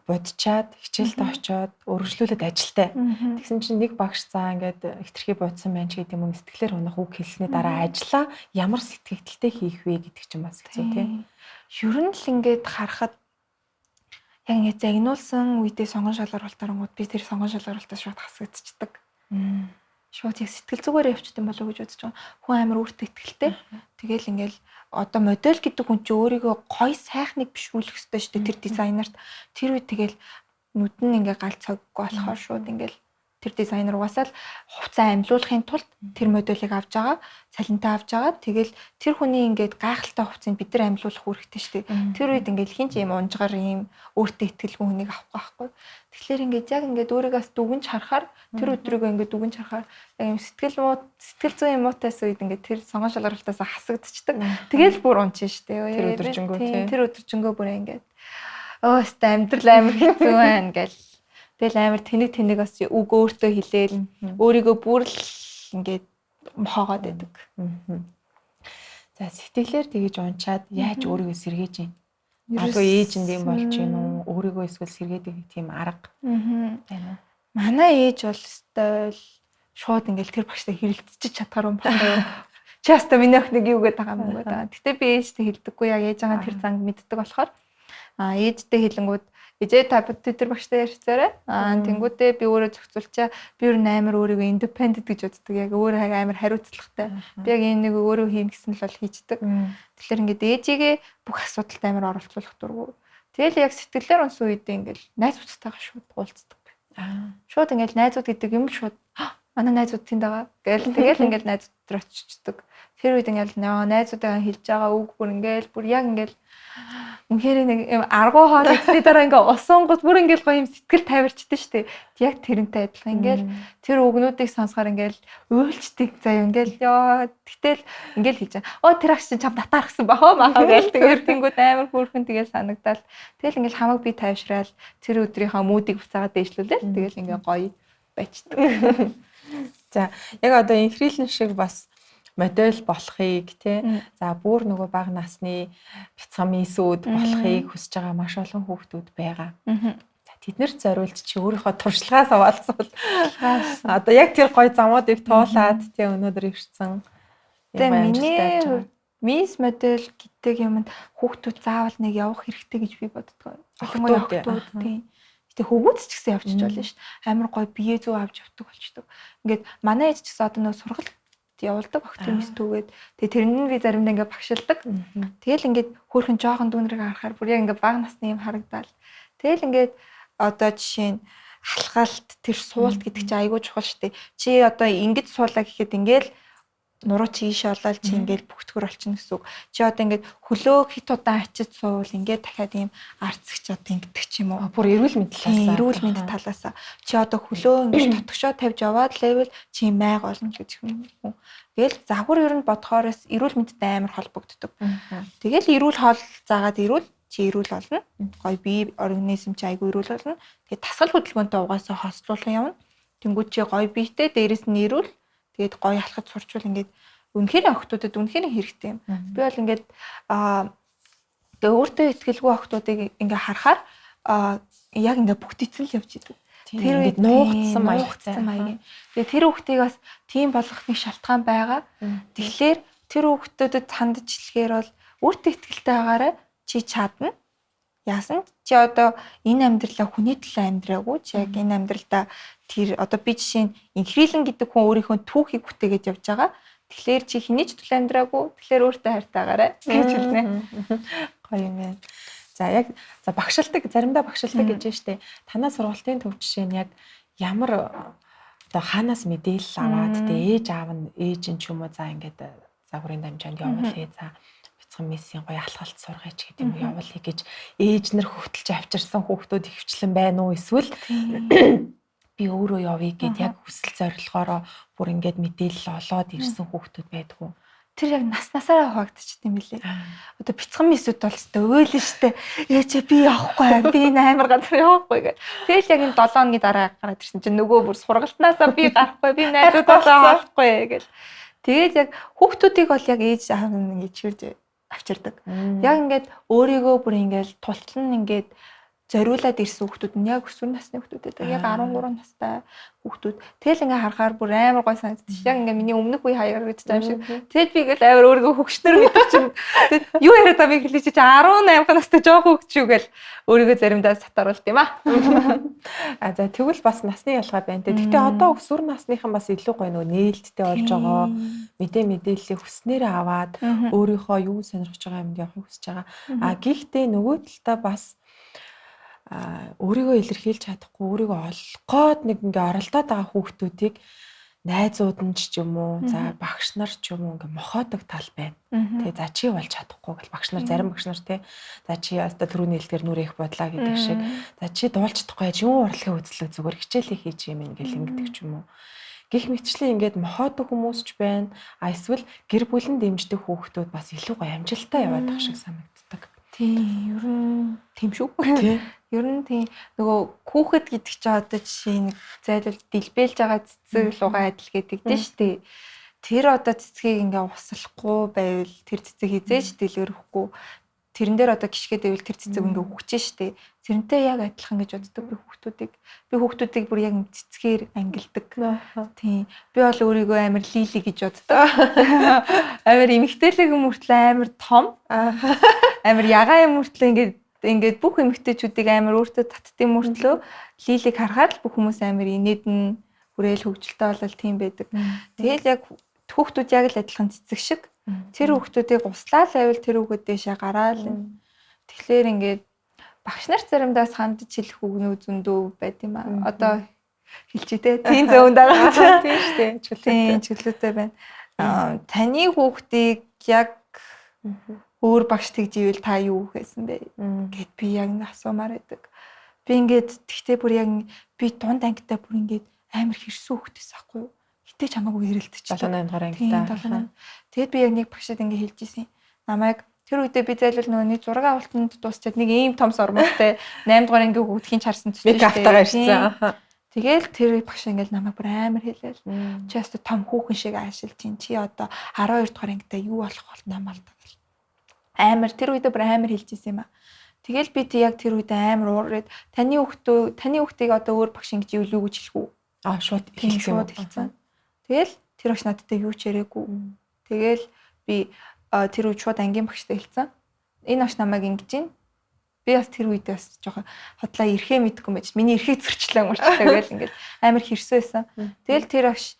бодчаад хичээлдээ очиод өргөжлүүлээд ажилтай. Тэгсэн чинь нэг багш заа ингээд хитрхи бодсон байх ч гэдэг юм сэтгэлээр унах үг хэлсний дараа ажиллаа ямар сэтгэгдэлтэй хийх вэ гэдэг чинь бас хэцүү тийм. Ер нь л ингээд харахад яг ингэ загнуулсан үедээ сонгон шалгаруултаарангууд би тэр сонгон шалгаруултаас шууд хасагдчихдаг. Шууд яг сэтгэл зүгээр явчихд юм болов уу гэж бодож байгаа. Хүн амар өөртөө ихтэй. Тэгэл ингээл одоо модель гэдэг хүн чинь өөрийгөө гоё сайхныг бишрүүлэх ёстой шүү дээ тэр дизайнерт. Тэр үед тэгэл нүд нь ингээ гал цаггүй болохоор шууд ингээл тэр дизайнер угаасаа л хувцас амьлуулахын тулд тэр модулийг авч байгаа, цалинтай авч байгаа. Тэгэл тэр хүний ингээд гайхалтай хувцсыг бид нар амьлуулах үүрэгтэй шүү дээ. Тэр үед ингээд хин ч юм унжгаар юм өөртөө итгэлгүй хүнийг авах байхгүй. Тэгэхээр ингээд яг ингээд өөрийгөөс дүгнж харахаар тэр өдрийгөө ингээд дүгнж харахаар яг юм сэтгэл зүйн эмоотаас үед ингээд тэр сонгон шалгаруултаас хасагдчихдаг. Тэгэл бүр унчин шүү дээ. Тэр өдөржингөө бүр ингээд өөстө амьдрал амар хэцүү байна гэл. Тэгэл амар тэнэг бас үг өөртөө хэлээл өөрийгөө бүр л ингээд мохоогоод байдаг. За сэтгэлээр тэгэж унчаад яаж өөрийгөө сэргээж юм? Магадгүй ээжинд юм болж гин үү? Өөрийгөө эсвэл сэргээдэг тийм арга байна уу? Манай ээж бол өстой шууд ингээд тэр багштай хэрэлдэж чадхаар юм байна. Чи яста миний охиныг юу гэдэг байгаа юм бэ? Гэтэ би ээжтэй хэлдэггүй яг ээж байгаа тэр занг мэддэг болохоор ээжтэй хэлэнгүүд ээжээ та тэр багштай ярьцаарай. Тэнгүүдээ би өөрөө зохицуулчаа. Би өөр амар өөрийгөө independent гэж боддог. Яг өөрөө амар хариуцлагатай. Би яг энэ нэг өөрөө хийн гэсэн л бол хийждэг. Тэгэхээр ингээд ээжигээ бүх асуудалд амар оролцуулах дурггүй. Тэгэл яг сэтгэлээр унсан үедээ ингээд найзуудтайгаа шууд уулздаг. Шууд ингээд найзууд гэдэг юм шууд манай найзууд тэнд байгаа. Тэгэл ингээд найзууд төр очичдаг. Тэр үед ингээд найзуудаа хэлж байгаа үг бүр ингээд бүр яг ингээд үнэхээр нэг юм аргуу хоол эцсийн дараа ингээ усонгот бүр ингээл гоё юм сэтгэл тавирчдээ штэ. Яг тэрнтэй адилхан ингээл тэр үгнүүдийг сонсохоор ингээл уйлчдаг заяа ингээл ёо тэгтэл ингээл хийж байгаа. Оо тэр агш чинь чам татаархсан бахаа махаа гээл тэгээд тэнгууд амар хөөрхөн тэгэл санагдал. Тэгэл ингээл хамаг би тайвшраал тэр өдрийнхөө мүүдийг буцаагаад дэвшлүүлээл тэгэл ингээ гоё байцдаг. За яг одоо инхрийлэн шиг бас модель болохыг тий. За бүр нөгөө бага насны бяцхан мисүүд болохыг хүсэж байгаа маш олон хүүхдүүд байгаа. За тэднэрт зориулж чи өөрийнхөө туршлагаас аваалцвал одоо яг тэр гоё замуудыг туулаад тий өнөөдөр ирсэн. Тэгээ миний мис модель гэдэг юмд хүүхдүүд заавал нэг явах хэрэгтэй гэж би боддог. Хүүхдүүд тий. Гэтэ хөвгүүц ч гэсэн явчих болно шүү дээ. Амар гоё бие зүү авч явдаг болчдөг. Ингээд манай ээж ч гэсэн одоо нөө сургалт явуулдаг оптимист түгээд тэгээ тэрэн нь би заримдаа ингээд багшилдаг. Тэгэл ингээд хөөрхөн жоохон дүүнрийг харахаар бүр яг ингээд бага насны юм харагдаал. Тэгэл ингээд одоо жишээ нь халахалт тэр суулт гэдэг чинь айгүй чухал шүү дээ. Чи одоо ингэж суулаа гэхэд ингээд нуруу чи ийш олоод чи ингээд бүгдгөр болчихно гэсэн үг. Чи одоо ингээд хөлөө хит удаан ачиж суувал ингээд дахиад ийм арцагч одоо ингэдэг ч юм уу. Бүр эрүүл мэнд талаас. Эрүүл мэнд талаас. Чи одоо хөлөө ингэж тотгошоо тавьж яваад левел чи майг олно гэж юм. Тэгэл загвар ер нь бодхоороос эрүүл мэндэд амар холбогддог. Тэгэл эрүүл хоол заагаад эрүүл чи эрүүл болно. Гоё бие организм чи айгүй эрүүл болно. Тэгээ тасгал хөдөлгөөнтэй угаасаа хослуулах явна. Тэнгүүд чи гоё биетэй дээрэс нь эрүүл. Тэгээд гоё алхаж сурчвал ингээд үнэхээр охтуудад үнэхээр хэрэгтэй юм. Би бол ингээд тэгээ өөртөө итгэлгүй охтуудыг ингээ харахаар яг ингээ бүгд эцэл явж идэв. Тэр үед нуугдсан маяг. Тэгээ тэр хүүхдийг бас тийм болгохны шалтгаан байгаа. Тэгэхээр тэр хүүхдүүдэд хандж хэлэхээр бол өөртөө итгэлтэй байгаарай. Чи чадна. Яасан чи одоо энэ амьдралаа хүний төлөө амьдраагүй. Чи яг энэ амьдралдаа тэр одоо би жишээ нь инхрийлэн гэдэг хүн өөрийнхөө түүхийг бүтээгээд явж байгаа. Тэгэхээр чи хэний ч төлөө амьдраагүй. Тэгэхээр өөртөө хайртайгаарай гэж хэлнэ. Гоё юм байна. За яг багшилдаг заримдаа багшилдаг гэж байна штэ. Танаа сургалтын төв жишээ нь яг ямар одоо хаанаас мэдээлэл аваад тэ ээж аав нь ээж нь ч юм уу за ингээд загварын дамжаанд явуулъя. За бяцхан мессийн гоё алхалт сургаач гэдэг юм явуулъя гэж ээж нар хөвтөлж авчирсан хүүхдүүд ихвчлэн байна уу? Эсвэл би өөрөө явъя гэд яг хүсэл зорилгоороо бүр ингээд мэдээлэл олоод ирсэн хүүхдүүд байдгүй. Тэр яг наснасаараа хуваагдчихд юм билээ. Одоо бяцхан мессүүд бол өстой өөлөн штэ. Ээжээ би явахгүй. Би энэ амар газар явахгүй гэх. Тэгэл яг энэ 7 өдрийн дараа гараад ирсэн чинь нөгөө бүр сургалтнаасаа би гарахгүй. Би найзуудаасаа авахгүй гэл. Тэгээд яг хүүхдүүдийг бол яг ээж аав нь ингэж чирж авчирдаг. Яг ингээд өөрийгөө бүр ингээд тултлан ингээд зориулаад ирсэн хүүхдүүд нь яг өсвөр насны хүүхдүүд байдаг. Яг 13 настай хүүхдүүд. Тэгэл ингээ харахаар бүр амар гой санагдчих. Яг ингээ миний өмнөх үе хаягаар гэж байгаа юм шиг. Тэгэд би ингээл амар өөрийгөө хөвгчнөр гэдэг чинь. Тэгэд юу яриад байгаа би хэлээ чи 18 настай жоох хөвгч юу гэл өөрийгөө заримдаа сатаруулт юм аа. За тэгвэл бас насны ялгаа байна те. Гэтэ одоо өсвөр насныхан бас илүү гоё нөгөө нээлттэй болж байгаа. Мэдээллийг хүснээрээ аваад өөрийнхөө юу сонирхож байгаа юмд явахыг хүсэж байгаа. Гэхдээ нөгөө талдаа бас өөрийгөө илэрхийлж чадахгүй өөрийгөө олгоход нэг ингээ оролдоод байгаа хүүхдүүдийг найзууд нь ч юм уу за багш нар ч юм уу ингээ мохоодог тал байна. Тэгээ за чи болж чадахгүй гэл багш нар зарим багш нар те за чи яста түрүүний хэлдгээр нүрэх бодлаа гэдэг шиг за чи дуулж чадахгүй чи юу урлагийн үзлэг зүгээр хичээлээ хийж юм ингээл ингэдэг ч юм уу. Гэх мэтчлэн ингээд мохоодог хүмүүс ч байна. Эсвэл гэр бүлэн дэмждэг хүүхдүүд бас илүү гоё амжилттай яваад байх шиг санагддаг. Тийм, ер нь тийм шүү. Ер нь тийм нөгөө хүүхэд гэдэг чинь одоо жишээ нэг зайлвал дэлбэлж байгаа цэцэг лугаа адил гэдэг дээ шүү дээ. Тэр одоо цэцгийг ингээ услахгүй байвал тэр цэцэг хизээж дэлгэрхгүй. Тэрэн дээр одоо гიშгээд байвал тэр цэцэг ингээ үхчихэж шүү дээ. Тэрнтэй яг адилхан гэж боддог би хүүхдүүдийг. Би хүүхдүүдийг бүр яг цэцгээр ангилдаг. Тийм. Би бол өөрийгөө амар лили гэж боддог. Амар эмэгтэйлэг мөртлөө амар том. Амар ягаан мөртлөө ингээд бүх эмэгтэйчүүдийг амар өөртөө татдсан мөртлөө лилиг харахад л бүх хүмүүс амар инээд нь хүрээл хөвгөлтэй болол тийм байдаг. Тэгэл яг хүүхдүүд яг л адилхан цэцэг шиг тэр хүүхдүүдийг услаа л байвал тэр хүүхэд дэшээ гараал. Тэгэхээр ингээд багш нар заримдаа сандж хэлэх үгнүүд зөндөө байд юм аа. Одоо хэлчихэ те. Тийм зөөнд байгаа. Тийм шүү дээ. Чөлөөтэй байна. Таны хүүхдийг яг өөр багш тэгж ивэл та юу хийсэн бэ гэд би яг асуумаар байдаг. Би ингээд тэгтээ бүр яг би дунд ангитай бүр ингээд амар хэрсүү хөхтэйс ахгүй юу. Гэтэ чамаагүй хэрэлдэж 7-8 дугаар ангитай. Тэгэд би яг нэг багшаад ингээд хэлж ийсэн. Намайг тэр үедээ би зайлвал нөгөө нэг зураг авалтанд дуусчаад нэг ийм том сормостой 8 дугаар ангийн хүүхдийн чарсан цэцэг шүү дээ. Автагаа ирсэн. Тэгэл тэр багш ингээд намайг бүр амар хэлээл. Чи яста том хүүхэн шиг аашилж чинь чи одоо 12 дугаар ангитай юу болох бол намаал гэл. Амар тэр үедээ бүр амар хэлжсэн юм аа. Тэгэл би яг тэр үед амар уураад таны хүүхдийг одоо өөр багш ингэж юу гэж хэлэх үү? Шууд хэлсэн. Тэгэл тэр багш надтай юу ч яриаггүй. Тэгэл би тэр үед шууд ангийн багштай хэлсэн. Энэ багш намайг ингэж юм. би бас тэр үед бас жоохон хотлоо ирэхээ мэдгүй байж миний эрхийг зөрчлөө мөрчлөө гэж ингээд амар хэрсэн байсан. Тэгэл тэр багш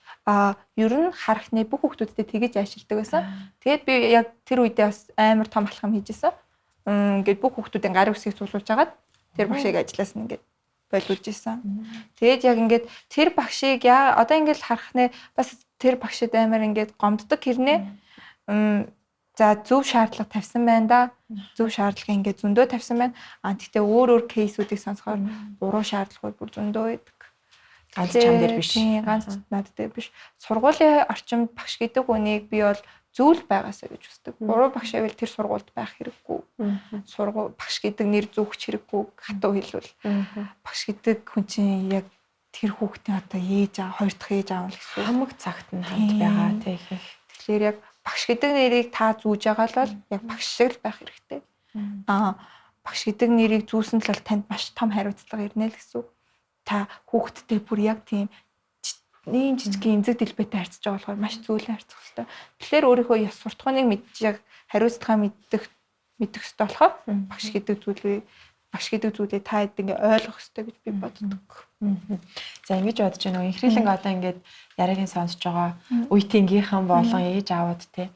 ер нь харахны бүх хүүхдүүдтэй тэгэж ажилладаг байсан. Тэгээд би яг тэр үедээ бас амар том алхам хийжсэн. Ингээд бүх хүүхдүүдийн гар үсгийг цуглуулж агаад тэр багшийг ажилласан ингээд байлгуулж исэн. Тэгээд яг ингээд тэр багшийг одоо ингээд харахны бас тэр багшид амар ингээд гомддог хэрнээ за зөв шаардлага тавьсан байна да. Зөв шаардлага ингээд зөндөө тавьсан байна. Гэхдээ өөр кейсүүдийг сонсохоор буруу шаардлагууд бүр зөндөө байдаг. Ганц чам дээр биш. Ганц над дээр биш. Сургуулийн орчимд багш гэдэг үнийг би бол зүйл байгаасаа гэж үздэг. Буруу багш байвал тэр сургуульд байх хэрэггүй. Багш гэдэг нэр зүүгч хэрэггүй. Хатуу хэлвэл. Багш гэдэг хүн чинь яг тэр хүүхдийн одоо ээж аа, хоёр дахь ээж аав л гэсэн. Хамаг цагт нь хамт байгаа тийм их. Тэгэхээр яг багш гэдэг нэрийг та зүүж байгаа л яг багш шиг л байх хэрэгтэй. Багш гэдэг нэрийг зүүсэн л танд маш том хариуцлага ирнэ л гэсэн. Та хүүхдтэй бүр яг тийм нэг жижиг эмзэг дэлбэтэй харьцаж байгаа болохоор маш зөөлөн харьцах хэрэгтэй. Тэгэхээр өөрийнхөө ёс суртахууныг мэдж яг хариуцлагаа мэдэх хэрэгтэй болохоор багш гэдэг зүйлийг та хэд ингээ ойлгох хэрэгтэй гэж би боддог. За ингэж бодож байна. Инхрийлэнг одоо ингээд яриагийн сонсож байгаа үеийнхийнхэн болон ээж аавд те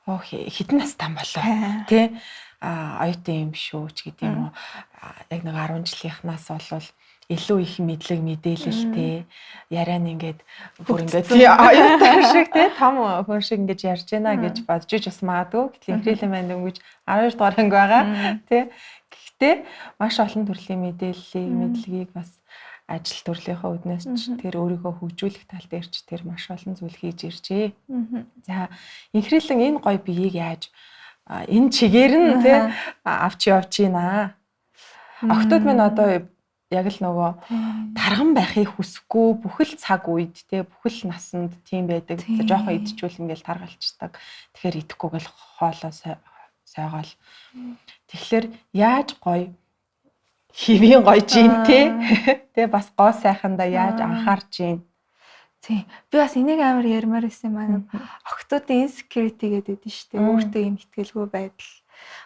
хэдэн настай болоо те оюутан юм шүү ч гэдэг юм уу. Яг нэг 10 жилийнхнаас болвол илүү их мэдлэг мэдээлэлтэй яриан ингээд бүр ингээд оюутан шиг те том хүн шиг ингээд ярьж байна гэж бодож иж бас магадгүй. Гэтэл инхрийлэн байна дөнгөж 12 дугаар анги байгаа те. Гэхдээ маш олон төрлийн мэдлэгийг бас ажил төрлийнхөө үүднээс ч тэр өөрийгөө хөгжүүлэх тал дээр ч тэр маш олон зүйл хийж иржээ. За инхрийлэн энэ гоё биеийг яаж энэ чигээр нь те авч явж гинэ. Охтууд минь одоо яг л нөгөө тарган байхыг хүсэхгүй бүхэл цаг үед те бүхэл насанд тийм байдаг. За жоохон идчихвэл ингээл таргалцдаг. Тэгэхээр идэхгүйгээл хоолоо сойгоол. Тэгэхээр яаж гоё хэвийн гоё жин те бас гоо сайхандаа яаж анхаарч гин. Тийм. Би бас энийг амар ярмаар байсан юм аа. Охтуудын insecurity гэдэг нь шүү дээ. Өөртөө юм итгэлгүй байдал.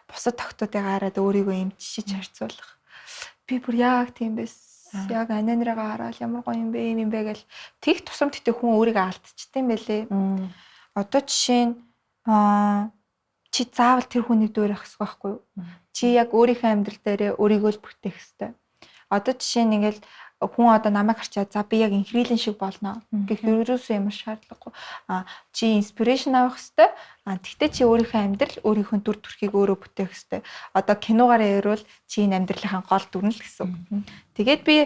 Бусад охтуудыг хараад өөрийгөө юм жишиж харьцуулах. Би бүр яг тийм байсан. Яг ананараа хараад ямар гоё юм бэ гэл тэг тусам тэтэ хүн өөрийгөө алдчихсан байлээ. Одоо жишээ нь чи заавал тэр хүний дөөр ах хэрэгтэй байхгүй юу? Чи яг өөрийнхөө амьдрал дээр өөрийгөө л бүтээх хэрэгтэй. Одоо жишээ нь ингээл хүн одоо намайг харчаад за би яг инхрийлэн шиг болно гэх ерөөсөө ямар шаардлагагүй. Чи инспирэшн авах хэрэгтэй. Тэгтээ чи өөрийнхөө амьдрал, өөрийнхөө дүр төрхийг өөрөө бүтээх хэрэгтэй. Одоо киногаараа ярил чи энэ амьдралынхаа гол дүр нь л гэсэн. Тэгээд би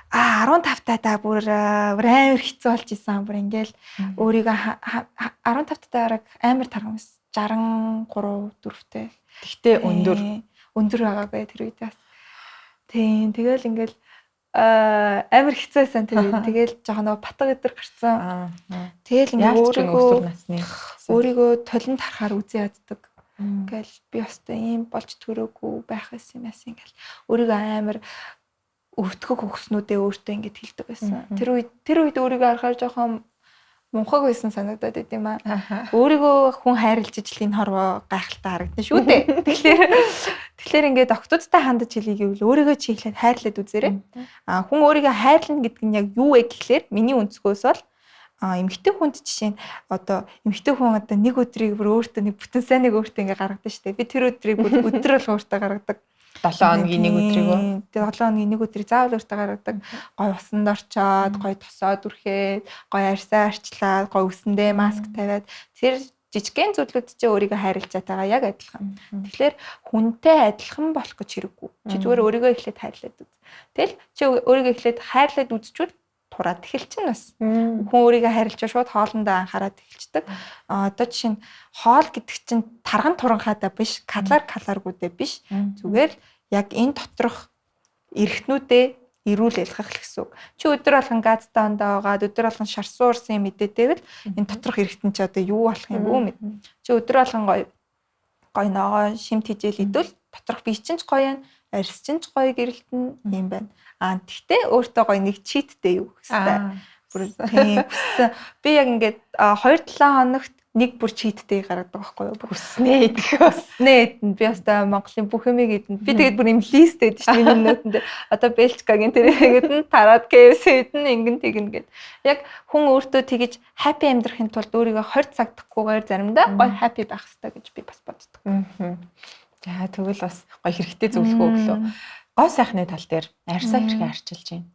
15 таа бүр амар хэцүү болж исэн. Бүр ингээл өөрийгөө 15 таараа амар таргам байсан. 63 4-тэй. Тэгтээ өндөр байгаагүй тэр үед бас. Тийм тэгэл ингээл амар хэцүүсэн тэр. Тэгэл жоохон нөгөө батга өдр гарцсан. Тэгэл ингээ өөрийгөө толинд харахаар үзээ яддаг. Ингээл би өстой ийм болж төрөөгүй байх байсан юм яасан ингээл өөрийгөө амар өвтгөх хөгснүүдээ өөртөө ингээд хэлдэг байсан. Тэр үед өөрийгөө харахаар жоохон мунхаг байсан санагдаад байт юм аа. Өөрийгөө хүн хайрлаж ижил энэ хорвоо гайхалтай харагдана шүү дээ. Тэгэхээр ингээд октодтой хандаж хэлье гэвэл өөрийгөө чи ихлээр хайрлаад үзээрэй. Хүн өөрийгөө хайрлна гэдэг нь яг юу вэ гэхлээр миний өнцгөөс бол эмэгтэй хүнд жишээ нь одоо эмэгтэй хүн одоо нэг өдрийг бүр өөртөө нэг бүтэн сайныг өөртөө ингээд гаргадаг шүү дээ. Би тэр өдрийг бүр өдөр бол өөртөө гаргадаг. 7 хоногийн нэг өдрийг. Тэгээ 7 хоногийн нэг өдрийг заавал өөртөө гаргадаг. Гой усанд орчоод, гой тосоод үрхээд, гой арьсаа арчлаад, гой үсэндээ маск тавиад тэр жижигхэн зүйлүүд чи өөрийгөө хайрлаж байгаа яг адилхан. Тэгэхээр хүнтэй адилхан болох гэж хэрэггүй. Чи зүгээр өөрийгөө эхлээд хайрлаад үз. Тэгэл чи өөрийгөө эхлээд хайрлаад үзчихвэл тураад эхэлчихнэ бас. Хүн өөрийгөө хайрлаж шууд хоолндоо анхаарал эхэлчихдэг. Одоо жишээ нь хоол гэдэг чинь тарган туранхаадаа биш, каларгуудээ биш. Зүгээр яг энэ доторх эрхтнүүдээ эрүүл ялгах гэсэн үг. Чи өдөр болгон газтай ондоо байгаад өдөр болгон шарсуурсан мэдээтэйвэл энэ доторх эрхтэн чи одоо юу болох юм бүү мэд. Чи өдөр болгон гой ногоо шимт хижээл идвэл доторх бие чинь ч гоё юм, арьс чинь ч гоё гэрэлтэн юм байна. Тэгтээ өөртөө гоё нэг читтэй юу гэхтэй. Бүр тийм би яг ингээд 2-7 хоногт нэг бүр читтэй гаргадаг байхгүй юу? Хүснээ идэх. Хүснээ идэн. Би өстой Монголын бүх юмыг идэн. Би тэгээд бүр юм лист өгдөө шүү дээ миний нотонд. Одоо Бэлчкагийн тэр ингэдэн тараад KFC идэн ингэн тэгнэ гэд. Яг хүн өөртөө тэгэж happy амьдрахын тулд өөрийгөө 20 цаг тахгүйгээр заримдаа гоё happy байх хэрэгтэй гэж би бас боддог. За тэгвэл бас гоё хэрэгтэй зөвлөгөө өглөө. Гой сайхны тал дээр арьсаа хэрхэн арчилж байна?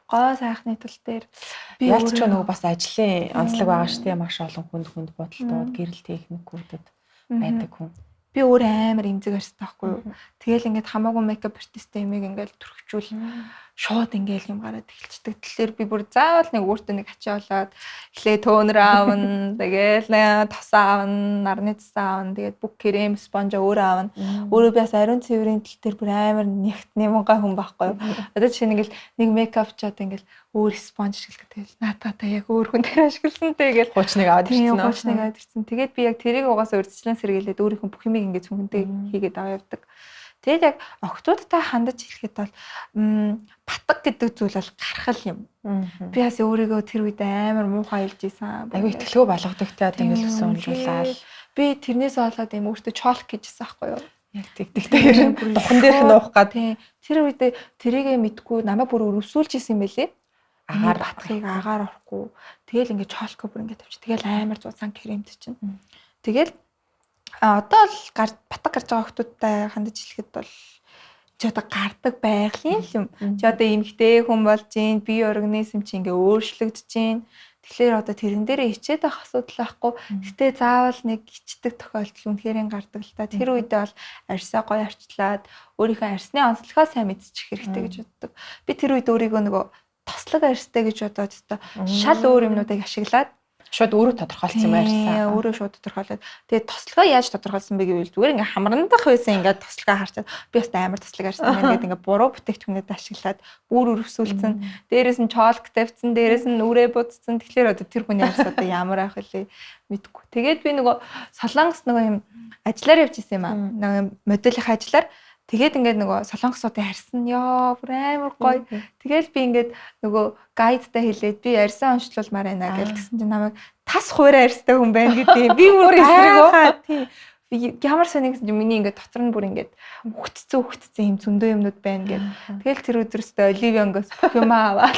Гой сайхны тал дээр би ялч ч нөгөө бас ажлын онцлог байгаа шүү дээ. Маш олон хүнд бодолтууд, гэрэл техникүүдэд байдаг хүн. Би өөр амар имзэг арьстай байхгүй юу. Тэгэл ингээд хамаагүй мейкап артисттэй юмыг ингээд түрхчүүл шууд ингээд юм гараад эхэлчихдэг. Тэгэхээр би бүр заавал нэг өөртөө нэг ачаалаад эхлээ тонер аавна, тэгэл тосоо аавна, нарны тосоо аавна, тэгээд бүх крем, спонж өөрөө аавна. Өөрөө би бас ариун цэврийн тал дээр бүр амар нэгт нэмгай хүн байхгүй юу. Одоо жишээ нь ингээд нэг мейкап чад ингээд өөр спонж ашиглах тэгэл наатаата яг өөр хүн дээр ашигласан тэгэл хуучныг аваад ирсэн. Хуучныг аваад ирсэн. Тэгээд би яг тэрийг угаасаа урьдчилан сэргийлээд өөрийнхөө бүх юмыг ингээд цүнхэнтэй хийгээд аваа явдаг. Тэгээд яг охтуудтай хандаж хэлэхэд бол батг гэдэг зүйл бол гаргал юм. Би бас өөрийгөө тэр үед амар муухай хэлж ийсэн. Айгу итгэлгүй болгодог те одоо ингээд өсөн унжуулаад. Би тэрнээс болоод юм өөртөө чолк гэжсэн байхгүй юу? Яг тэгтэй ер нь духан дээрх нуух гад. Тэр үед тэрийгэ мэдгүй намайг бүр өрөвсүүлж исэн юм байлээ. Агаар батхыг агаар орохгүй. Тэгэл ингээд чолко бүр ингээд тавьчих. Тэгэл амар зузаан кремд чинь. Тэгэл одоо л батг гарч байгаа хүмүүстэй хандаж хэлэхэд бол чи одоо гардаг байгалийн юм. Чи одоо эмэгтэй хүн болж гин, бие организм чи ингээ өөрчлөгдөж гин. Тэгэхээр одоо тэрэн дээрээ хичээд байх асуудал байхгүй. Гэтэ заавал нэг хичдэг тохиолдол үнэхэрийн гардаг л та. Тэр үедээ бол арьсаа гоё арчлаад өөрийнхөө арьсны онцлогоо сайн мэдчих хэрэгтэй гэж боддог. Би тэр үед өөрийгөө нөгөө тослог арьстай гэж бодоод өстой шал өөр юмнуудыг ашиглаад шууд өөрөө тодорхойлсон юм арьсаа. Өөрөө шууд тодорхойлоод тэгээд тослогоо яаж тодорхойлсон бэ гэвэл зүгээр ингээ хамрандах байсан ингээд тослогоо харчаад би бас амар тослог арьсан байна гэдэг ингээ буруу бүтээгдэхүүнүүд ашиглаад бүр өрөвсүүлсэн. Дээрээс нь чолк тавьсан, дээрээс нь үрээ будсан. Тэгэхээр одоо тэр хүний арьс одоо ямар ах вэ мэдгүй. Тэгээд би нөгөө Солонгос нөгөө юм ажиллаар явж исэн юм аа. Нөгөө моделийн ажиллаар тэгээд ингээд нөгөө солонгосуудын арьсан ёо бүр амар гоё. Тэгэл би ингээд нөгөө гайдтай хэлээд би арьсан онцлуулмаар байна гэсэн чинь намайг тас хуурай арьстай хүн байна гэдэг. Би бүр эсрэгөө тийм ямар сони гэсэн чинь миний ингээд дотор нь бүр ингээд үхтцэн юм зөндөө юмнууд байна гэд. Тэгэл тэр өдрөөсөө Оливиангоос бүх юм аваад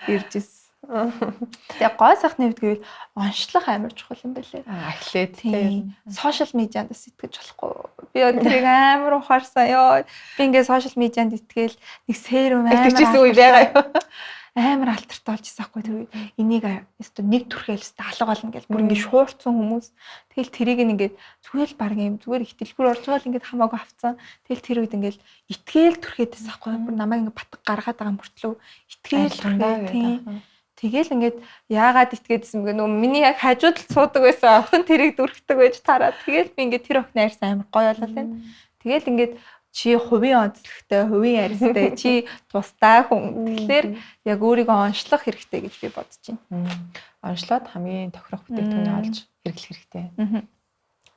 ирж ирсэн. Тэгээ гой сайхны үед гэвэл онцлог амар чухал юм байлээ. Эхлээд тийм сошиал медианд бас итгэж болохгүй. Би тэрийг амар ухаарсан ёо. Би ингээ сошиал медианд итгээл нэг серум амар итгэжсэн үе байгаа юу? Амар алтартай болж байгаа хгүй тэр үед. Энийг өстө нэг түрхэл өстө алга болно гэж бүр ингээ шуурцсан хүмүүс. Тэгэл тэрийг ингээд зүгээр л баг юм зүгээр их дэлгүүр орж байгаа л ингээд хамаагүй авцсан. Тэгэл тэр үед ингээд итгээл түрхээдсэн ахгүй. Бүр намайг ингээ батг гаргаад байгаа мөртлөө итгээл түрхээ. Тэгэл ингээд яагаад итгээдсэн бэ? Нөгөө миний яг хажууд л суудаг байсан охин тэрийг дүрхдэг байж тараад. Тэгэл би ингээд тэр охин арьс амар гоё болоод байна. Тэгэл ингээд чи хувийн онцлогтой, хувийн арьстай, чи тустай хүн. Тэгэхээр яг өөрийгөө онцлох хэрэгтэй гэж би бодож байна. Онцлоод хамгийн тохирох бүтээгдэхүүнээ олж хэрэглэх хэрэгтэй.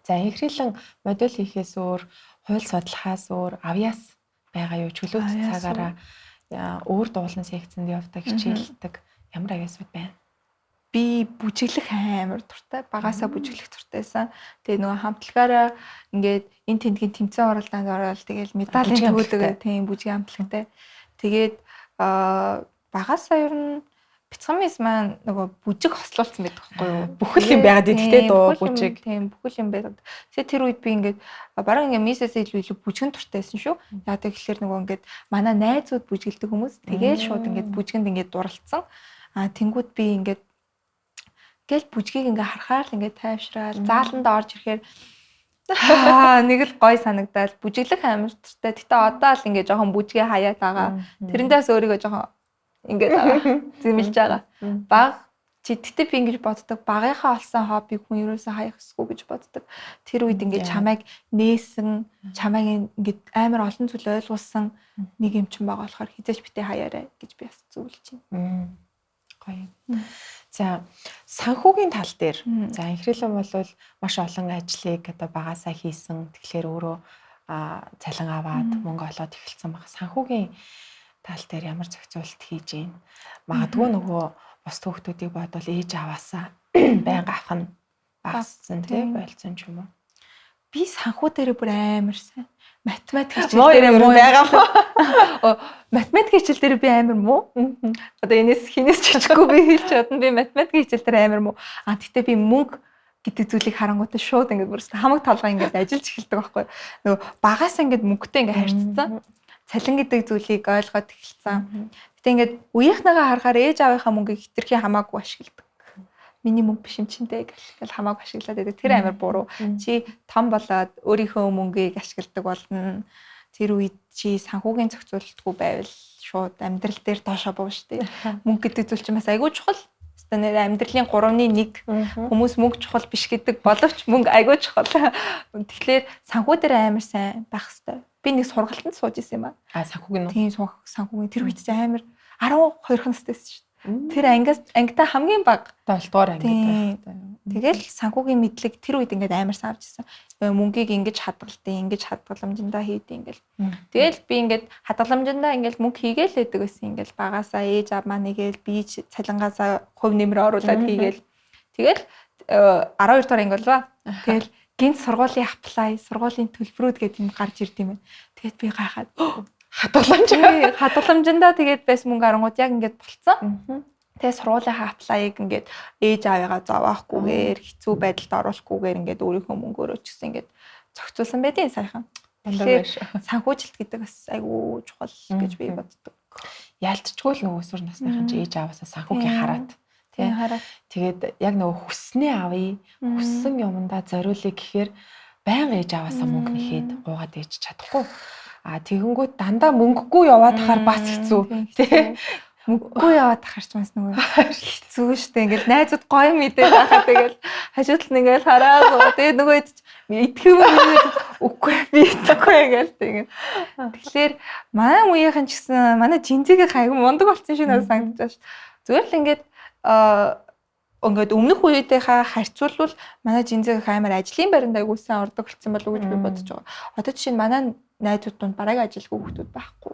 За инхрийлэн модель хийхээс өөр, хууль судлахаас өөр, авьяас байгаа юу? Чөлөөт цагаараа өөр дуулан секцэнд явдаг, хичээлдэг ямар авьяасууд байна? Би бүжиглэх амар дуртай. Багасаа бүжиглэх дуртайсан. Тэгээ нөгөө хамтлагаараа ингээд энэ тентгийн тэмцээн оролдоонд ороод тэгээд медалийн төгөөдөг тийм бүжгийн хамтлагтай. Тэгээд багасаа ер нь бяцхан маань нөгөө бүжиг хослуулсан байдаг байхгүй юу? Бүхэл юм байгаад идэлтэй дуу бүжиг. Тийм бүхэл юм байгаад. Тэгээ тэр үед би ингээд бараг ингээд мисээс илүү бүжгэн дуртайсан шүү. Яа тэгэхээр нөгөө ингээд манай найзууд бүжгэлдэг хүмүүс тэгээд шууд ингээд бүжгэнд ингээд дурлцсан. Тэнгүүд би ингээд гэл бүжгийг ингээ харахаар л ингээ тайвшраал зааланд орж ирэхээр нэг л гой санагдаад бүжиглэх амар туртай. Гэтэ одоо л ингээ жоохон бүжгээ хаяат байгаа. Тэрэндээс өөрийгөө жоохон ингээ зэмлж байгаа. Баг чи тэгтээ би ингэж боддог. Багынхаа олсон хоббиг хүн ерөөсөө хаях эсгүй гэж боддог. Тэр үед ингээ чамайг нээсэн, чамайг ингээ амар олон зүйл ойлгуулсан нэг юм чинь байгаа болохоор хизээч битээ хаяарай гэж би бас зөвлөж байна. Гоё. За санхүүгийн тал дээр за инхрийлэн бол маш олон ажлыг одоо багасаа хийсэн. Тэгэхээр өөрөө цалин аваад мөнгө олоод эхэлсэн баг. Санхүүгийн тал дээр ямар зохицуулалт хийж гин. Магадгүй нөгөө бос хүүхдүүдийг бодвол ээж аваасаа байнга авах нь багассан тий болцсон ч юм уу. Би санхүү дээр бүр амар сайн. Математик хичээл дээр муу байгаа мó. Математик хичээл дээр би амар муу. Одоо энэс хинээс чичггүй би хэлж чадна. Би математик хичээл дээр амар муу. Тэгтээ би мөнгө гэдэг зүйлийг харангуйтай шууд ингээд бүр хамаг толгой ингээд ажиллаж эхэлдэг байхгүй. Нөгөө багаас ингээд мөнгөтэй ингээд харьцсан. Цалин гэдэг зүйлийг ойлгоод эхэлсэн. Гэтэ ингээд үеийнхнээгээ харахаар ээж аавынхаа мөнгийг хитрхи хамаагүй ашигладаг. Миний мөнгө биш юм чинтэй гэл хамаагүй ашиглаад байдаг. Тэр амар буруу. Чи том болоод өөрийнхөө мөнгийг ашигладаг болно. Тэр үед чи санхүүгийн зохицуулалтгүй байвал шууд амьдрал дээр доошоо буув штэ. Мөнгө гэдэг зүйл чинь бас айгүй чухал. Хэвээ нэр амьдралын 3-1 хүмүүс мөнгө чухал биш гэдэг боловч мөнгө айгүй чухал. Тэгэхээр санхүү дээр амар сайн байх хэрэгтэй. Би нэг сургалтанд сууж исэн юм аа. Санхүүгийн тийм санхүүгийн тэр үед чинь амар 12 настай байсан шүү. Тэр ангитай хамгийн бага 7 дугаар анги байх. Тэгэл санхүүгийн мэдлэг тэр үед ингээд амар савж исэн. Мөнгийг ингэж хадгаламжиндаа хийдэг ингээл. Тэгэл би ингээд хадгаламжиндаа ингээд мөнгө хийгээл байдаг байсан. Ингээд багасаа ээж аав маань нэгээл би цалингаасаа хувь нэмрээ оруулаад хийгээл. Тэгэл 12 дугаар анги болваа. Тэгэл гинт сургуулийн төлбөрүүд гэдэг юм гарч ирд юм байна. Тэгэд би гайхаад хадгаламжиндаа тэгээд байсан мөнгө арангууд яг ингээд болцсон. Тэгээ сургуулийнхаа аплайг ингээд ээж аавыгаа зовоохгүйгээр хэцүү байдалд оруулахгүйгээр ингээд өөрийнхөө мөнгөөрөө ч гэсэн ингээд зохицуулсан байдیں۔ Сайхан. Тэгэхээр санхүүжилт гэдэг бас айгүй чухал гэж би боддог. Ялцчгүй л нөгөө өсвөр насныхан ч ээж ааваасаа санхүүгийн хараад тий хараад тэгээд яг нөгөө хүснээ авъя, хүссэн юмдаа зориулъя гэхээр байнга ээж ааваасаа мөнгө нэхэд гуугаад ээж чадахгүй. Тэгэнгүүт дандаа мөнгөгүй яваад хахаар бас хэцүү тий. Мөнгөгүй яваад харч бас нөгөө хэцүү штэ ингээл найзууд гоё мэдээ байхад тэгэл хажууд нь ингээл хараа тэгээд нөгөө итгэв үгүй би итгэхгүй ингээл тэгээд тэгэхээр манай үеийнхэн ч гэсэн манай жинзигийн хайг мундаг болсон шиг надад санагдаж байна. Зүгээр л ингээд өмнөх үеийнхээ харьцуулбал манай жинзигийн амар ажлын байранд айгуусан ордог болсон болов уу гэж би бодож байгаа. Одоо жишээ нь манай найзууд донд бараг ажилгүй хүмүүс байхгүй.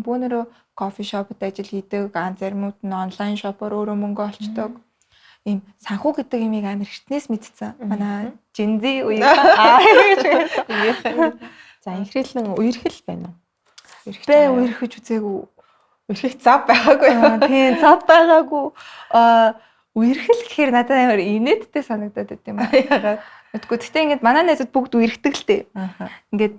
Бүүнөрөө кофе шопд ажил хийдэг, заримуд нь онлайн шопоор өөрөө мөнгө олцдог. Ийм санхүү гэдэг юмыг амар хитнээс мэдсэн. Манай жинзи үеийнхээ. За инхрийлэн үерхэл байна уу? Үерхэж үзээгүй. Үерхэх зав байгаагүй. Тийм, зав байгаагүй. Үерхэл гэхээр надад амар инээдтэй санагдаад байт юм аа. Мэдгүй. Гэтэ ингээд манай найзууд бүгд үерхдэг л дээ. Ингээд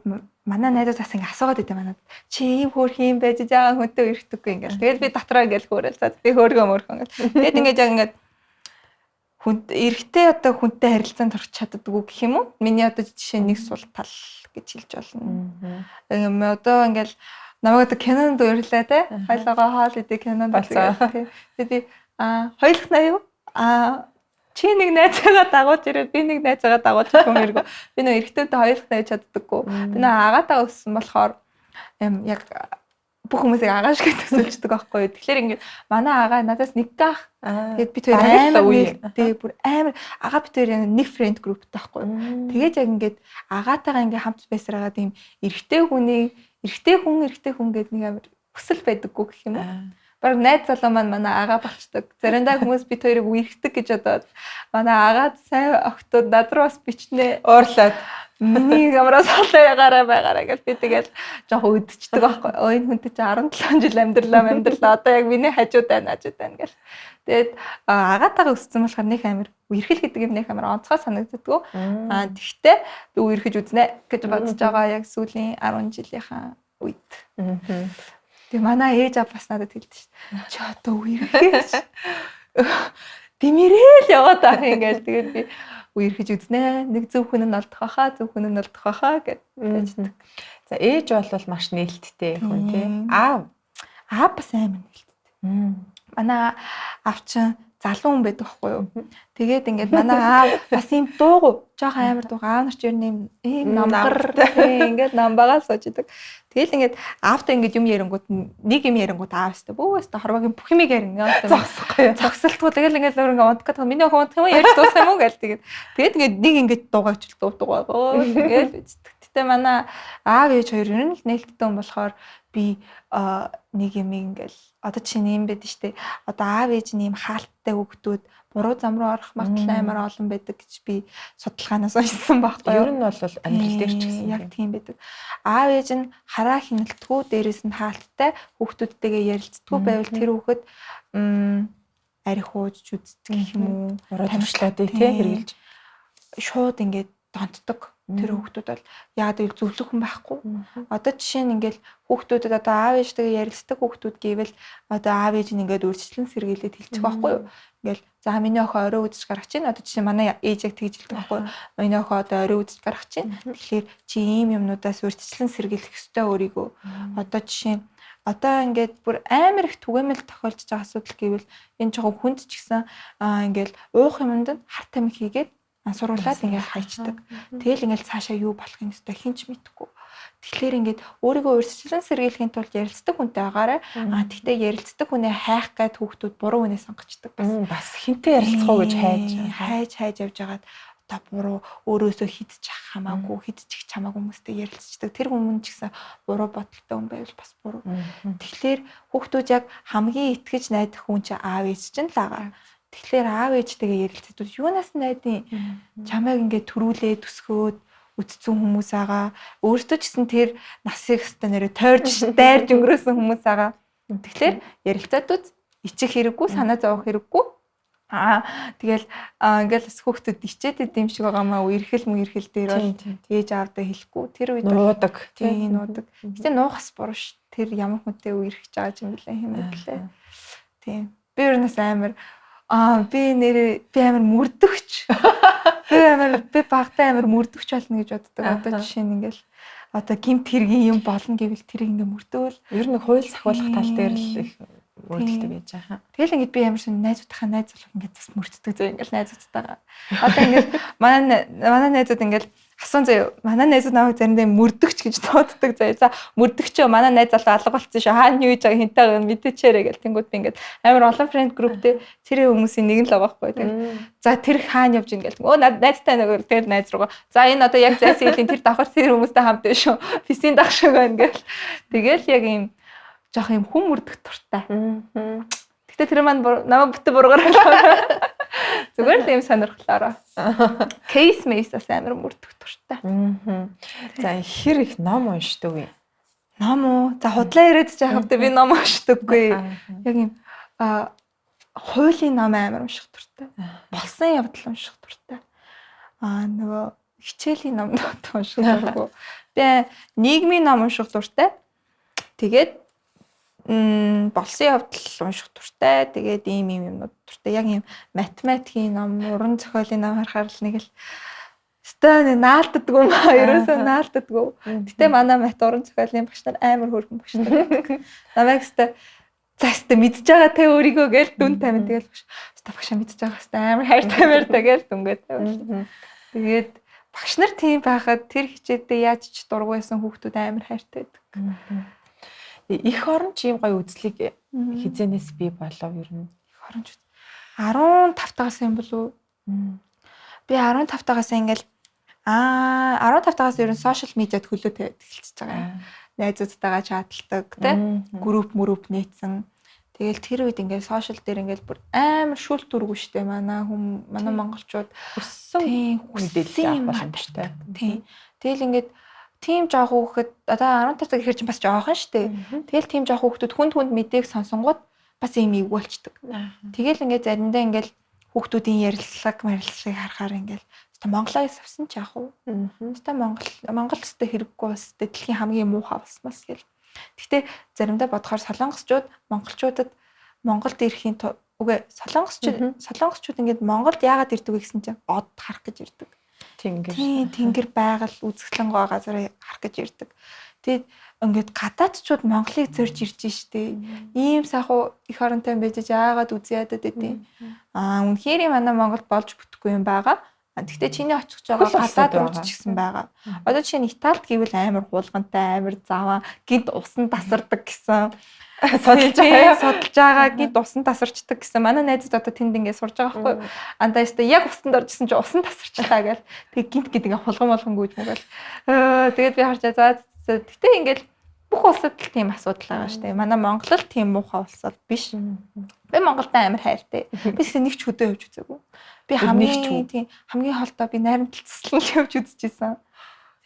манай найзууд бас ингээд асуугаад байт манад. Чи ийм хөөрх юм байж жаахан хүнтэй үерхдэггүй ингээд. Тэгэл би дотроо ингээд хөөрөл за би хөөргөө мөрхөн ингээд. Тэгэд ингээд яг ингээд хүнд эрэгтэй одоо хүнтэй харилцаанд орч чаддаггүй гэх юм уу? Миний одоо жишээ нэг сул тал гэж хэлж болно. Одоо ингээд намайг одоо кинонд үерлээ те. Хоёлогоо хоол идэх кинонд болоо. Тэгээд би хоёулах нь аюу чи нэг найзаагаа дагуулж ирээд би нэг найзаагаа дагуулж ирэх юм эргүү. Би нэг эрэгтэйтэй хоёулах найз чаддаггүй. Би нэг агаатай өссөн болохоор яг бүх хүмүүсийг агаа шиг төсөлждөг байхгүй юу. Тэгэхээр ингээд манай агаа надаас нэг гаах. Тэгээд би тэр амар үетэй бүр амар агаа би тэр нэг фрэнд групптэй байхгүй юу. Тэгээд яг ингээд агаатайгаа ингээд хамт байсараад ийм эрэгтэй хүн гэдэг нэг амар хүсэл байдаггүй гэх юм уу. Баг найз залуу маань манай агаа болчдөг. Заримдаа хүмүүс бид хоёрыг үерхдэг гэж бодоод манай агаад сайн октод над руу бас бичнэ уурлаад миний камераас холоогаараа байгаараа гэж би тэгэл жоох өдчихдэг байхгүй. Энэ хүнтэй чи 17 жил амьдралаа. Одоо яг миний хажууд байна гэл. Тэгээд агаатайгаа өссөн болохоор нэг амир үерхэл гэдэг юм нэг амир онцгой санагддаггүй. Тэгтээ би үерхэж үзнэ гэж бодож байгаа яг сүүлийн 10 жилийнхаа үед. Тэгээ манай ээж аав бас надад хэлдэг шүү дээ. Чи одоо үерхэж димэрэл яваад байгаа юм гээл. Тэгээд би үерхэж үзнэ. Нэг зөв хүн нь олдох баха гэж хэлдэг. За ээж бол маш нээлттэй хүн тий. Аав бас амар нээлттэй. Манай аав чинь залуу хүн байдаг байхгүй юу. Тэгээд ингээд манай аав бас юм дуугүй. Жохон амар дуугаа. Аав нар ч ер нь ийм намгар ингээд намбагаа сууж идэг. Тэгэл ингээд аавтай ингээд юм ярингууд нэг юм ярингууд аавстай бөөстэй хорвогийн бүх юмыг ярина. Зогсолтгүй тэгэл ингээд өөр ингээд унтах гэдэг. Миний охин унтах юм ярьж дуусах юм уу гээл тэгээд ингээд нэг ингээд дуугаач дуугаа. Ингээд Гэхдээ манай аав ээж хоёр ер нь л нээлттэй хүн болохоор би нэг юм ингээл одоо чинь юм байдаг штэ. Одоо аав ээж нь юм хаалттай хүүхдүүд буруу зам руу орох магадлал амар олон байдаг гэж би судалгаанаас уншсан байхгүй юу? Ер нь бол амьдрал дээр ч гэсэн яг тийм байдаг. Аав ээж нь хараа хяналтгүй дээрээс нь хаалттай хүүхдүүдтэйгээ ярилцдаггүй байвал тэр хүүхэд арх ууж үздэг юм уу? Буруу туршлагыг хэрэгжилж шууд ингээд донтдог. Тэр хүүхдүүд бол яг л зөвлөх хүн байхгүй. Одоо жишээ нь ингээл хүүхдүүдэд одоо аав ээжтэйгээ ярилцдаг хүүхдүүд гэвэл одоо аав ээж нь ингээд үржилэн сэргийлээд хэлчих байхгүй юу? Ингээл за миний охин орой үзэж гарах чинь одоо жишээ манай ээж яг тэгж хэлдэг байхгүй юу? Миний охин одоо орой үзэж гарах чинь тэгэхээр чи ийм юмнуудаас үржилэн сэргийлэх ёстой өөрийгөө. Одоо жишээ нь одоо ингээд бүр амар их түгээмэл тохиолдож байгаа асуудал гэвэл энэ жоохон хүнд ч гэсэн ингээл уух юмд нь хар тамхи хийгээд ансууруулад ингээд хайчдаг. Тэгэл ингээд цаашаа юу болохын өстой хинч мэдэхгүй. Тэгэхээр ингээд өөрийгөө урьдчилан сэргийлэхийн тулд ярилцдаг хүнтэй агаараа тэгтээ ярилцдаг хүнээ хайх гээд хүүхдүүд буруу үнээ сонгочдөг. Бас хинтээ ярилцах уу гэж хайж явж байгаад одоо буруу өөрөөсөө хидчих хамаагүй хидчих чамаагүй хүмүүстэй ярилцдаг. Тэр хүмүүс ч гэсэн буруу бодолтой хүн байвал бас буруу. Тэгэхээр хүүхдүүд яг хамгийн итгэж найдах хүн чинь аав ээж чинь л агаа. Тэгэхээр аав ээжтэйгээ ярилцдаг. Юунаас найдын чамайг ингээд төрүүлээ төсгөөд үтцсэн хүмүүс байгаа. Өөртөө ч гэсэн тэр насыг өстой нэрээ тойрж дайрж өнгөрөөсөн хүмүүс байгаа. Тэгэхээр ярилцаад үз. Ичих хэрэггүй, санаа зовох хэрэггүй. Тэгэл ингээл бас хүүхдэд ичээд идэм шиг байгаамаа үерхэл мэрхэл дээр бол ээж аавдаа хэлэхгүй. Тэр үед нуудаг. Тийм нуудаг. Гэтэ нуухас буруу ш. Тэр ямар хүнтэй үерхэж байгаа юм бэлээ хэмэглээ. Тийм. Би өөрөөс амар би амар мөрдөгч. Би багтаа амар мөрдөгч болно гэж боддог. Одоо жишээ нь ингээл одоо гимт хэргийн юм болно гэвэл тэрийг ингээ мөрдөөл. Ер нь хууль сахиулах тал дээр л их мөрдөлтэй байж байгаа. Тэгэл ингээд би ямар ч найзуудынхаа найз болох ингээд бас мөрддөг зөө ингээл найзуудтайгаа. Одоо ингээд манай найзууд ингээл асуун зөө манай найзууд намайг заримдаа мөрдөгч гэж тууддаг зөө. За мөрдөгчөө манай найз залуу алга болцсон шүү. Хаана юу хийж байгааг хинтэйгээ мэдээчээрэй гэл тэнгууд би ингээд амар олон фрэнд групптэй тэр хүмүүсийн нэг нь л байгаа байхгүй. Тэгэл за тэр хаана явж ийн гэл. Найзтай нэг тэр найз руугаа. За энэ одоо яг зайсилийн тэр давхар тэр хүмүүстэй хамт байна шүү. Фисийн дах шиг байна гэл. Тэгэл яг ийм жоох юм хүм мөрдөх туртай. Гэтэ тэр маань намайг бүтэ буруугаар зүгээр л юм сонирхлоороо. Кейс мэйсээс амар мөрдөх туртай. За хэр их ном уншдаг вэ? Ном уу? За худлаа ирээд ч яхавтай би ном уншдаггүй. Яг юм хуулийн ном амар унших туртай. Болсон явдал унших туртай. Нөгөө хичээлийн ном унших дурггүй. Би нийгмийн ном унших дуртай. Тэгээд болсон явдал унших дуртай. Тэгээд ийм юмнууд дуртай. Яг ийм математикийн ном, уран зохиолын ном харахаар л нэг л өстой наалтдаггүй юм аа. Ерөөсөө наалтдаггүй. Гэтэ манай мат уран зохиолын багш нар амар хөөрхөн багш нар. Намайг өстой заастаа мэдж байгаа те өөрийгөө гээл дүн тамин тэгэл өстой багшаа мэдж байгаа өстой амар хайртай мэртэй гээл дүнгээд. Тэгээд багш нар тийм байхад тэр хичээдээ яаж ч дургүйсэн хүүхдүүд амар хайртай байдаг. Их орон ч ийм гоё үзлийг хизэнээс бий болов ер нь. Их орон ч 15 тагаас юм болов уу? Би 15 тагаас ингээл 15 тагаас ер нь сошиал медиад хөлөө тавиад эхэлчихэж байгаа. Найзуудтайгаа чаталдаг те групп нээсэн. Тэгэл тэр үед ингээд сошиал дээр ингээд бүр амар шүлт дургүй штэ манай монголчууд өссөн мэдээлэл авах боломжтой. Тийм. Тэгэл ингээд тийм жоох хүүхэд одоо 15 цаг ихэр чинь бас жоохон штэ. Тэгэл тийм жоох хүүхдүүд хүнд мэдээг сонсонгууд бас ийм эвгүй болчдөг. Тэгэл ингээд заримдаа ингээд хүүхдүүдийн ярилцлагыг харахаар ингээд Монголоос авсан ч яах вэ? Монгол өстэй хэрэггүй өстэй дэлхийн хамгийн муухай улс бас гэл. Гэхдээ заримдаа бодохоор солонгосчууд монголчуудад Монголд ирэхийн солонгосчууд ингээд Монголд яагаад ирдэг вэ гэсэн чинь од харах гэж ирдэг. Тэнгэр байгаль үзэсгэлэн гоо газар харах гэж ирдэг. Тэгээд ингээд гадаадчууд Монголыг зорж ирж штэ. Ийм сайхан их оронтой байж яагаад үзье ядад байдیں۔ Үнэхээр манай Монголд болж бүтэхгүй юм байгаа. Гэхдээ чиний очих жоо гадаад руу ч гэсэн байгаа. Одоо жишээ нь Италид гэвэл амар хулгантай, амар заваа, гинт усан тасардаг гэсэн судалж байгаа гинт усан тасарчдаг гэсэн. Манай найзууд одоо тэнд ингээд сурж байгаа байхгүй юу? Андаа яста яг усанд оржсэн чинь усан тасарчлаа гэл. Тэг гинт гээд ингээд хулган гүйж мөгөл. Тэгээд би харж за гэтээ ингээд бүх улсад л тийм асуудал байгаа шүү дээ. Манай Монгол л тийм муухай улс биш. Би Монголд амар хайртай. Би ч нэг ч хөдөө явж үзээгүй. Би хамгийн холдоо би найрамдал цэслэн явж үзчихсэн.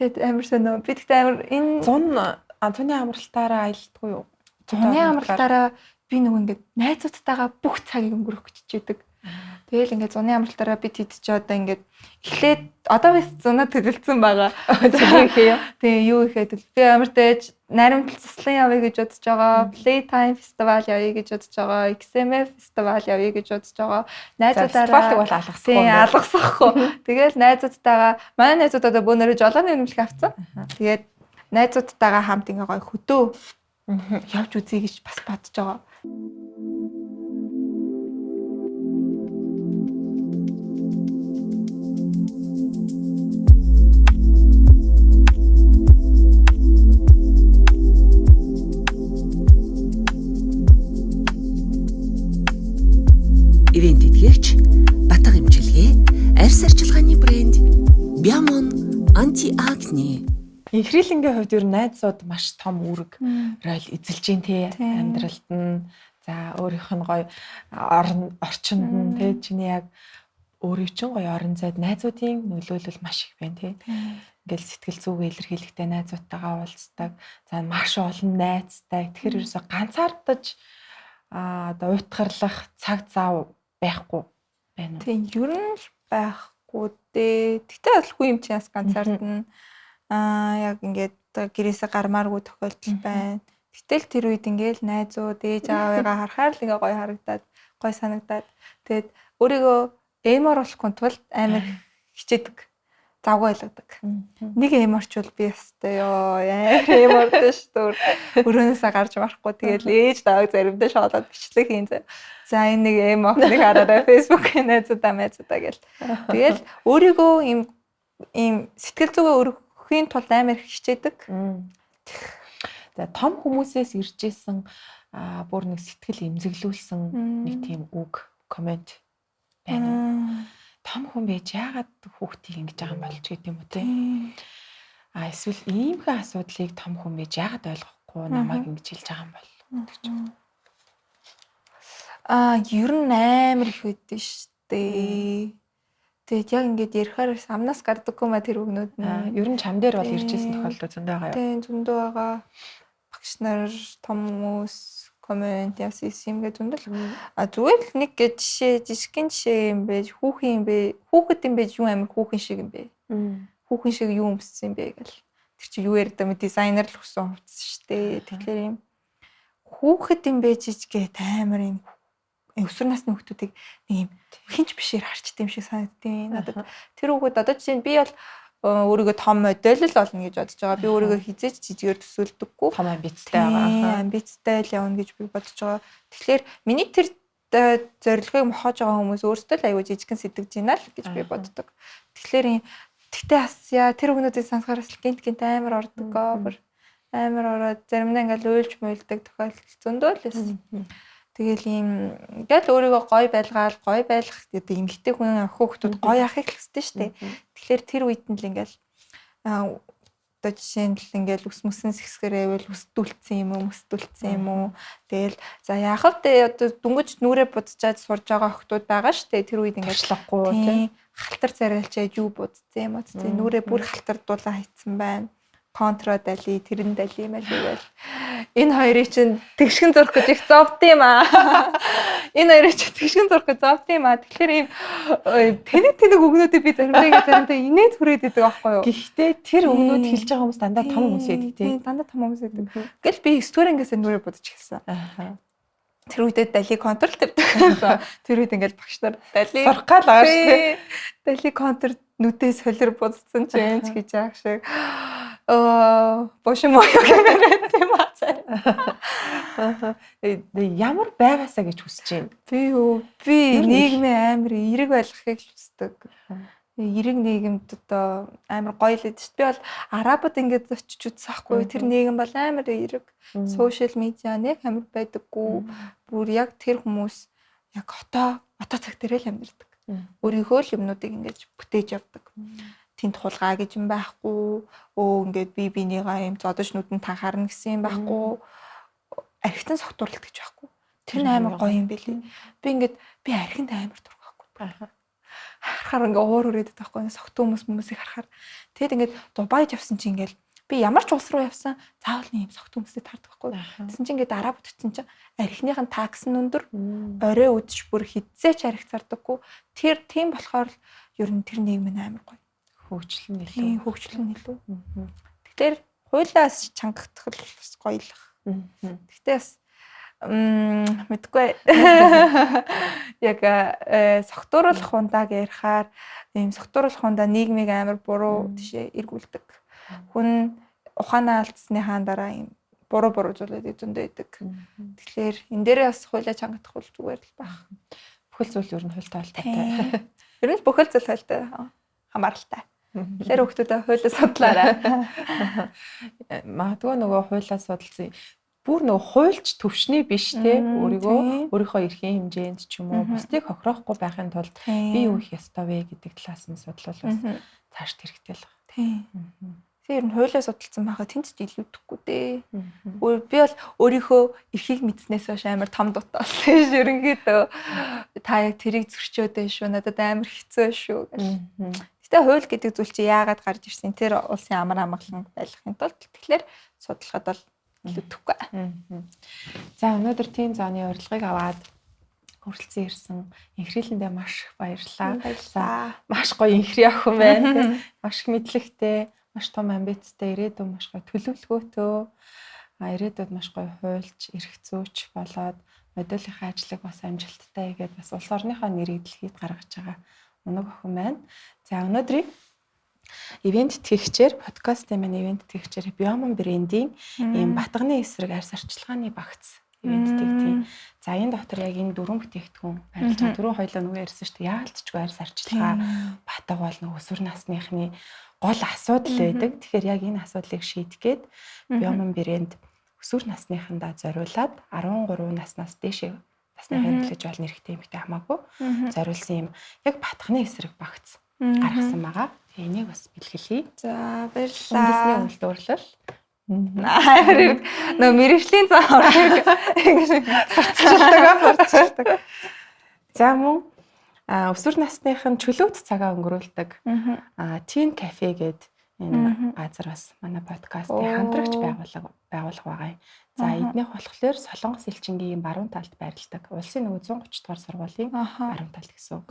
Тэгээд амар сонио. Би тэгтээ амар энэ зуны амралтаараа аялдаггүй юу? Зуны амралтаараа би нөгөө ингээд найзуудтайгаа бүх цагийг өнгөрөх гэж чийдэг. Тэгэл ингээд зуны амралтаараа би тэд чи одоо ингээд эхлээд одоо би зунаа төлөвлөсөн байгаа. Тэгээ юу ихэд би амартай найрамдал цэслэн явъя гэж бодож байгаа. Playtime festival явъя гэж бодож байгаа. XMF festival явъя гэж бодож байгаа. Найзуудаараа бол алгасахгүй. Тэгэл найзуудтайгаа манай найзууд одоо бөөнөрөө жолооны нэмэлт авцсан. Тэгээд найзуудтайгаа хамт ингээ гоё хөдөө явж үзье гэж бас бодож байгаа. Ивент эдгээрч Батга имчилгээ, арьс арчилгааны брэнд Biamon Anti-Acne. Инхрийлэнгийн хувьд ер нь найзууд маш том үүрэг роль эзэлж гин тий амьдралд нь. За өөрийнх нь гоё орчинд нь тий чиний яг өөрийн чинь гоё орон зайд найзуудын нөлөөлөл маш их байна тий. Ингээл сэтгэл зүгээ илэрхийлэхдээ найзуудтайгаа уулздаг. За маш олон найзтай. Тэгэхээр ерөөсө ганцаардаж одоо уйтгарлах цаг зав байхгүй байна. Тийм ер нь л байхгүй дээ. Тэгтээ алгүй юм чи бас ганцаардна. Яг ингээд гэрээсээ гармааргүй тохиолдол байна. Гэтэл тэр үед ингээл найзууд ээж аавыгаа харахаар л ингээ гоё харагдаад, гоё санагдаад. Тэгээд өөрийгөө эмор болохын тулд амар хичээдэг. Завгүй байлгадаг. Нэг эморчвол би ястай ёо эмордөө шүү дээ. Өрөөнөөсөө гарч марахгүй тэгээд ээж дааг заримдаа шоолоод бичлэг хийн зэ. За энэ нэг эмохныг хараарай Facebook-ийн найзуудаа гэл. Тэгэл өөрийгөө ийм сэтгэл зүгээ өргөхийн тулд амар хичээдэг. За том хүмүүсээс ирж исэн бүр нэг сэтгэл эмзэглүүлсэн нэг тийм үг комент байна. Том хүн байж яагаад хүүхдийг ингэж байгаа юм болж гэдэг юм уу те. Эсвэл иймхэн асуудлыг том хүн байж яагаад ойлгохгүй намайг ингэж хэлж байгаа юм бол гэж. Ер нь амар их үүдэн штэ. Тэгээд яг ингэж ярихаар амнаас гардаггүй маа тэр үгнүүд нь. Ер нь чам дээр бол ирж исэн тохиолдол зөндөө байгаа юу? Тийм зөндөө байгаа. Багш нар том хүмүүс коммент яасан юм гэж зөндөл. Зүгээр л нэг жишгэн жишээ юм бэ. Хүүхэд юм бэ юу амир хүүхэн шиг юм бэ. Хүүхэн шиг юу өмссөн юм бэ гэл. Тэр чи юу яриад юм дизайнер л хүсэн хувцас штэ. Тэгэхээр юм хүүхэд юм бэ жижигээ амар юм өсвөр насны хүүхдүүдийг нэг юм хинч бишээр харчдаг юм шиг санагдтiin. Надад тэр хүүхэд одоо жишээ нь би бол өөрийгөө том модель л болно гэж бодож байгаа. Би өөрийгөө хизээч жижигээр төсөөлдөггүй. Том амбицтай байгаа. Амбицтай л явна гэж би бодож байгаа. Тэгэхээр миний тэр зорилгыг мохож байгаа хүмүүс өөрсдөө л аюул жижигхэн сэтгэж байна л гэж би боддог. Тэгэхээр тэгтээ ася тэр өгнүүдийн сансгараас л гинт амар ордог. Амар ороод заримдаа ингээл уйлж муйлдаг тохиолдол зөндөө л байсан. Тэгэл ийм ингээл өөрийгөө гоё байлгаал гоё байлгах гэдэг эмэгтэй хүн хүүхдүүд гоё ахыг л хүсдэг шүү дээ. Тэгэхээр тэр үед нь л ингээл одоо жишээ нь л ингээл ус мөсөн сэсгэрээвэл өсдүүлсэн юм уу. Тэгэл за яах вэ одоо дүнгэж нүрээ будцаад сурж байгаа хүүхдүүд байгаа шүү дээ. Тэр үед ингээл шлахгүй тийм халтар царайлчаад юу будцсан юм уу тийм нүрээ бүр халтардуулаа хайцсан байна. Контро дали, тэрэн дали мэл гэвэл энэ хоёрыг чинь тэгшгэн зурх гэж их зовд юм аа. Энэ хоёрыг чинь тэгшгэн зурх гэж зовд юм аа. Тэгэхээр ийм тэнэг өгнүүдийг би заримдаа инээд хүрээд идэг аахгүй юу. Гэхдээ тэр өгнүүд хэлж байгаа хүмүүс дандаа том хүмүүс байдаг тийм. Дандаа том хүмүүс байдаг. Гэл би стурэнгээс нүрээ будаж эхэлсэн. Тэр үедээ дали контрол тавьдаг. Тэр үед ингээл багш нар дали сурах гал байгаа шүү дээ. Дали контр нүдээ солир будсан ч юм гэж яах шиг. Бошин моё гэмээр тийм аа. Ямар байгаасаа гэж хүсэж байна. Би нийгмийн амар эерэг байлгахыг хүсдэг. Эрэг нийгэмд одоо амар гоё л байдаг шүү дээ. Би бол арабууд ингээд очиж үзсэн байхгүй. Тэр нийгэм бол амар эрэг. Сошиал медиа нэг амар байдаггүй. Бүр яг тэр хүмүүс яг отоо цаг дээр л амьдардаг. Өөрийнхөө л юмнуудыг ингээд бүтээж явдаг. Тэнд хулгай гэж юм байхгүй. Ингээд би бинийгаа юм зодож нүдэн танхаарна гэсэн юм байхгүй. Архитан согтуурлт гэж байхгүй. Тэр амар гоё юм билий. Би архинд амар дургахгүй. Харахаар ингээ уур үрээд байхгүй согтуу хүмүүсийг харахаар тэгэд ингээд Дубайд явсан чинь ингээл би ямар ч улс руу явсан заавал нэг юм согтуу хүмүүстэй таардаг байхгүй. Тэсэн чинь ингээд араб утсан чинь архиныхын такс нь өндөр орой үдчих бүр хизээч архи зардаггүй. Тэр тийм болохоор л ер нь тэр нийгэм амар гоё. Хөгжлөн илүү. Тэгэхээр хуйлаас чангагдах л гоёлох. Гэхдээ бас мэдгүй. Яг согтууруулах хундааг ярихаар ийм согтууруулах хундаа нийгмийг амар буруу тийшээ эргүүлдэг. Хүн ухаанаа алдсныхаа дараа ийм буруу зүйлүүд зөндөө идэг. Тэгэхээр энэ дээрээ бас хуйлаа чангадах бол зүгээр л байх. Бүхэл зүйл ер нь хуйлтай холбоотой. Ер нь бүхэл зүйл хуйлтай хамааралтай. Тэгэхээр хүмүүстэй хуйлаа судлаарай. Магадгүй нөгөө хуйлаа судалсан бүр нөгөө хуульч төвшний биш те өөрийнхөө эрхийн хэмжээнд ч юм уу бусдыг хохироохгүй байхын тулд би юу хийх ёстой вэ гэдэг талаас нь судлуулсан цааш хэрэгтэй л байна. Тийм. Тэр нь хуйлаа судалсан байхад тэнд ч илүүдэхгүй дээ. Би бол өөрийнхөө эрхийг мэдснээс хойш амар том дутаа болсон ш. Ерөнхийдөө та яг тэрийг зөрчөөд байна шүү. Надад амар хэцүү шүү гэж. Гэтэ хууль гэдэг зүйл чи яагаад гарч ирсэн? Тэр улсын амар амгалан байлгахын тулд тэгэхээр судлахад бол илүүдэхгүй. За өнөөдөр тийм зооны урилгыг аваад хүрэлцэн ирсэн инхрийлэндээ маш их баярлалаа. За маш гоё инхри охин байна. Маш их мэдлэгтэй, маш том амбицтай, ирээдүйн маш гоё төлөвлөгөөтэй. Ирээдүйд маш гоё хуульч, эрх зүйч болоод модулийнхаа ажлыг бас амжилттай хийгээд бас улс орныхоо нэрийг дэлхийд гаргаж байгаа өнөг охин байна. За өнөөдрийн ивент тэтгэгчээр подкастын маань ивент тэтгэгчээр Биомон брендийн ийм батганы эсрэг арьс арчилгааны багц ивент тэгтийн. За энэ дотор яг энэ дөрвөн бүтээгдэхүүн барилж байгаа. Дөрвөн хоёлоо нөгөө ярьсан шүү дээ. Яалтчгүй арьс арчилгаа батга бол нөгөө өсвөр насныхны гол асуудал байдаг. Тэгэхээр яг энэ асуудлыг шийдэхэд Биомон брэнд өсвөр насныхандаа зориулаад 13 наснаас дээшээ насныхын төлөж болно эрэгтэй эмэгтэй хамаагүй зориулсан юм яг батганы эсрэг багц гаргасан байгаа. Тэгээ энийг бас бэлгэлье. За баярлалаа. Үндэсний үйлдвэрлэл. Нөө мэрэгжлийн зам ордог. Сурталчилдаг. За мөн өсвөр насныхын чөлөөт цагаа өнгөрүүлдэг Teen Cafe гэдэг энэ газар бас манай подкастын хамтрагч байгууллага байгаа юм. За эднийх болохоор Солонгос элчингийн баруун талд байрладаг. Улсын нөгөө 130 дугаар сургуулийн баруун талд гэсэн үг.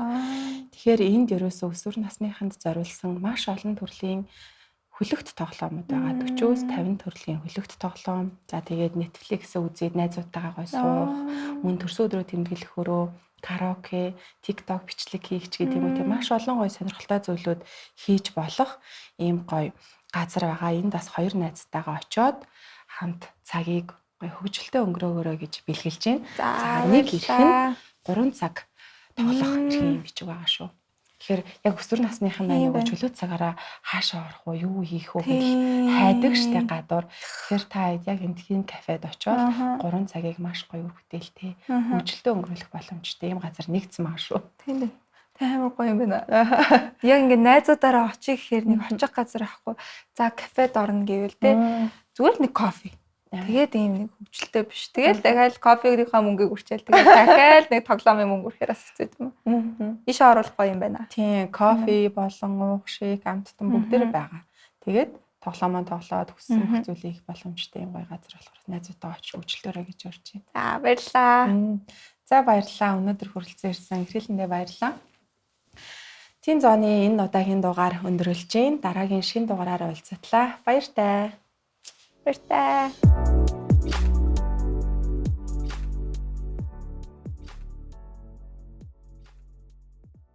Тэгэхээр энд ерөөсөө өсвөр насныханд зориулсан маш олон төрлийн хөлөгт тоглоомод байгаа. 40-50 төрлийн хөлөгт тоглоом. За тэгээд Netflix-ээ үзээд найзуудтайгаа гой суух, мөн төрсөн өдрөө тэмдэглэх хөрөө, караоке, TikTok бичлэг хийх ч гэдэг юм уу. Маш олон гой сонирхолтой зүйлүүд хийж болох ийм гой газар байгаа. Энд бас хоёр найзтайгаа очиод хамт цагийг гой хөвгөлтэй өнгөрөөгөрөө гэж бэлгэлж байна. За нэг ирэх нь 3 цаг тоглох эрхийн бичиг байгаа шүү. Тэгэхээр яг өсвөр насныхан маань яг чөлөө цагаараа хаашаа орох уу, юу хийх үү гэж хайдаг штэ гадуур. Тэгэхээр та яг энэ Teen Cafe-д очиод 3 цагийг маш гоё үр бүтээлтэй хөвгөлтэй өнгөрүүлэх боломжтой ийм газар нэгдсэн байгаа шүү. Тийм дээ. Амар гоё юм байна. Яг ингээд найзуудаараа очих гэхээр нэг очих газар ахгүй. За кафед орно гэвэл те зүгээр нэг кофе. Тэгээд ийм нэг хөвгөлтэй биш. Тэгээд дахиад кофегийнхаа мөнгийг үрчээл. Тэгээд дахиад нэг тоглоомын мөнгө үрхээр бас хэцүү юм. Ишээ оруулах гоё юм байна. Тийм, кофе болон уух шиг амттан бүгдээр байгаа. Тэгээд тоглоомоо тоглоод хүссэн бүх зүйлийг боломжтой юм гоё газар болохоор найзуудаа очиж хөвгөлтөөрэй гэж урьж байна. За баярлалаа. За баярлалаа. Өнөөдөр хүрэлцэн ирсэн инхрийлэндээ баярлалаа. Teen зооны энэ удаагийн дугаар өндөрлөж гин. Дараагийн шинэ дугаараар уулзтлаа. Баяртай. Баяртай.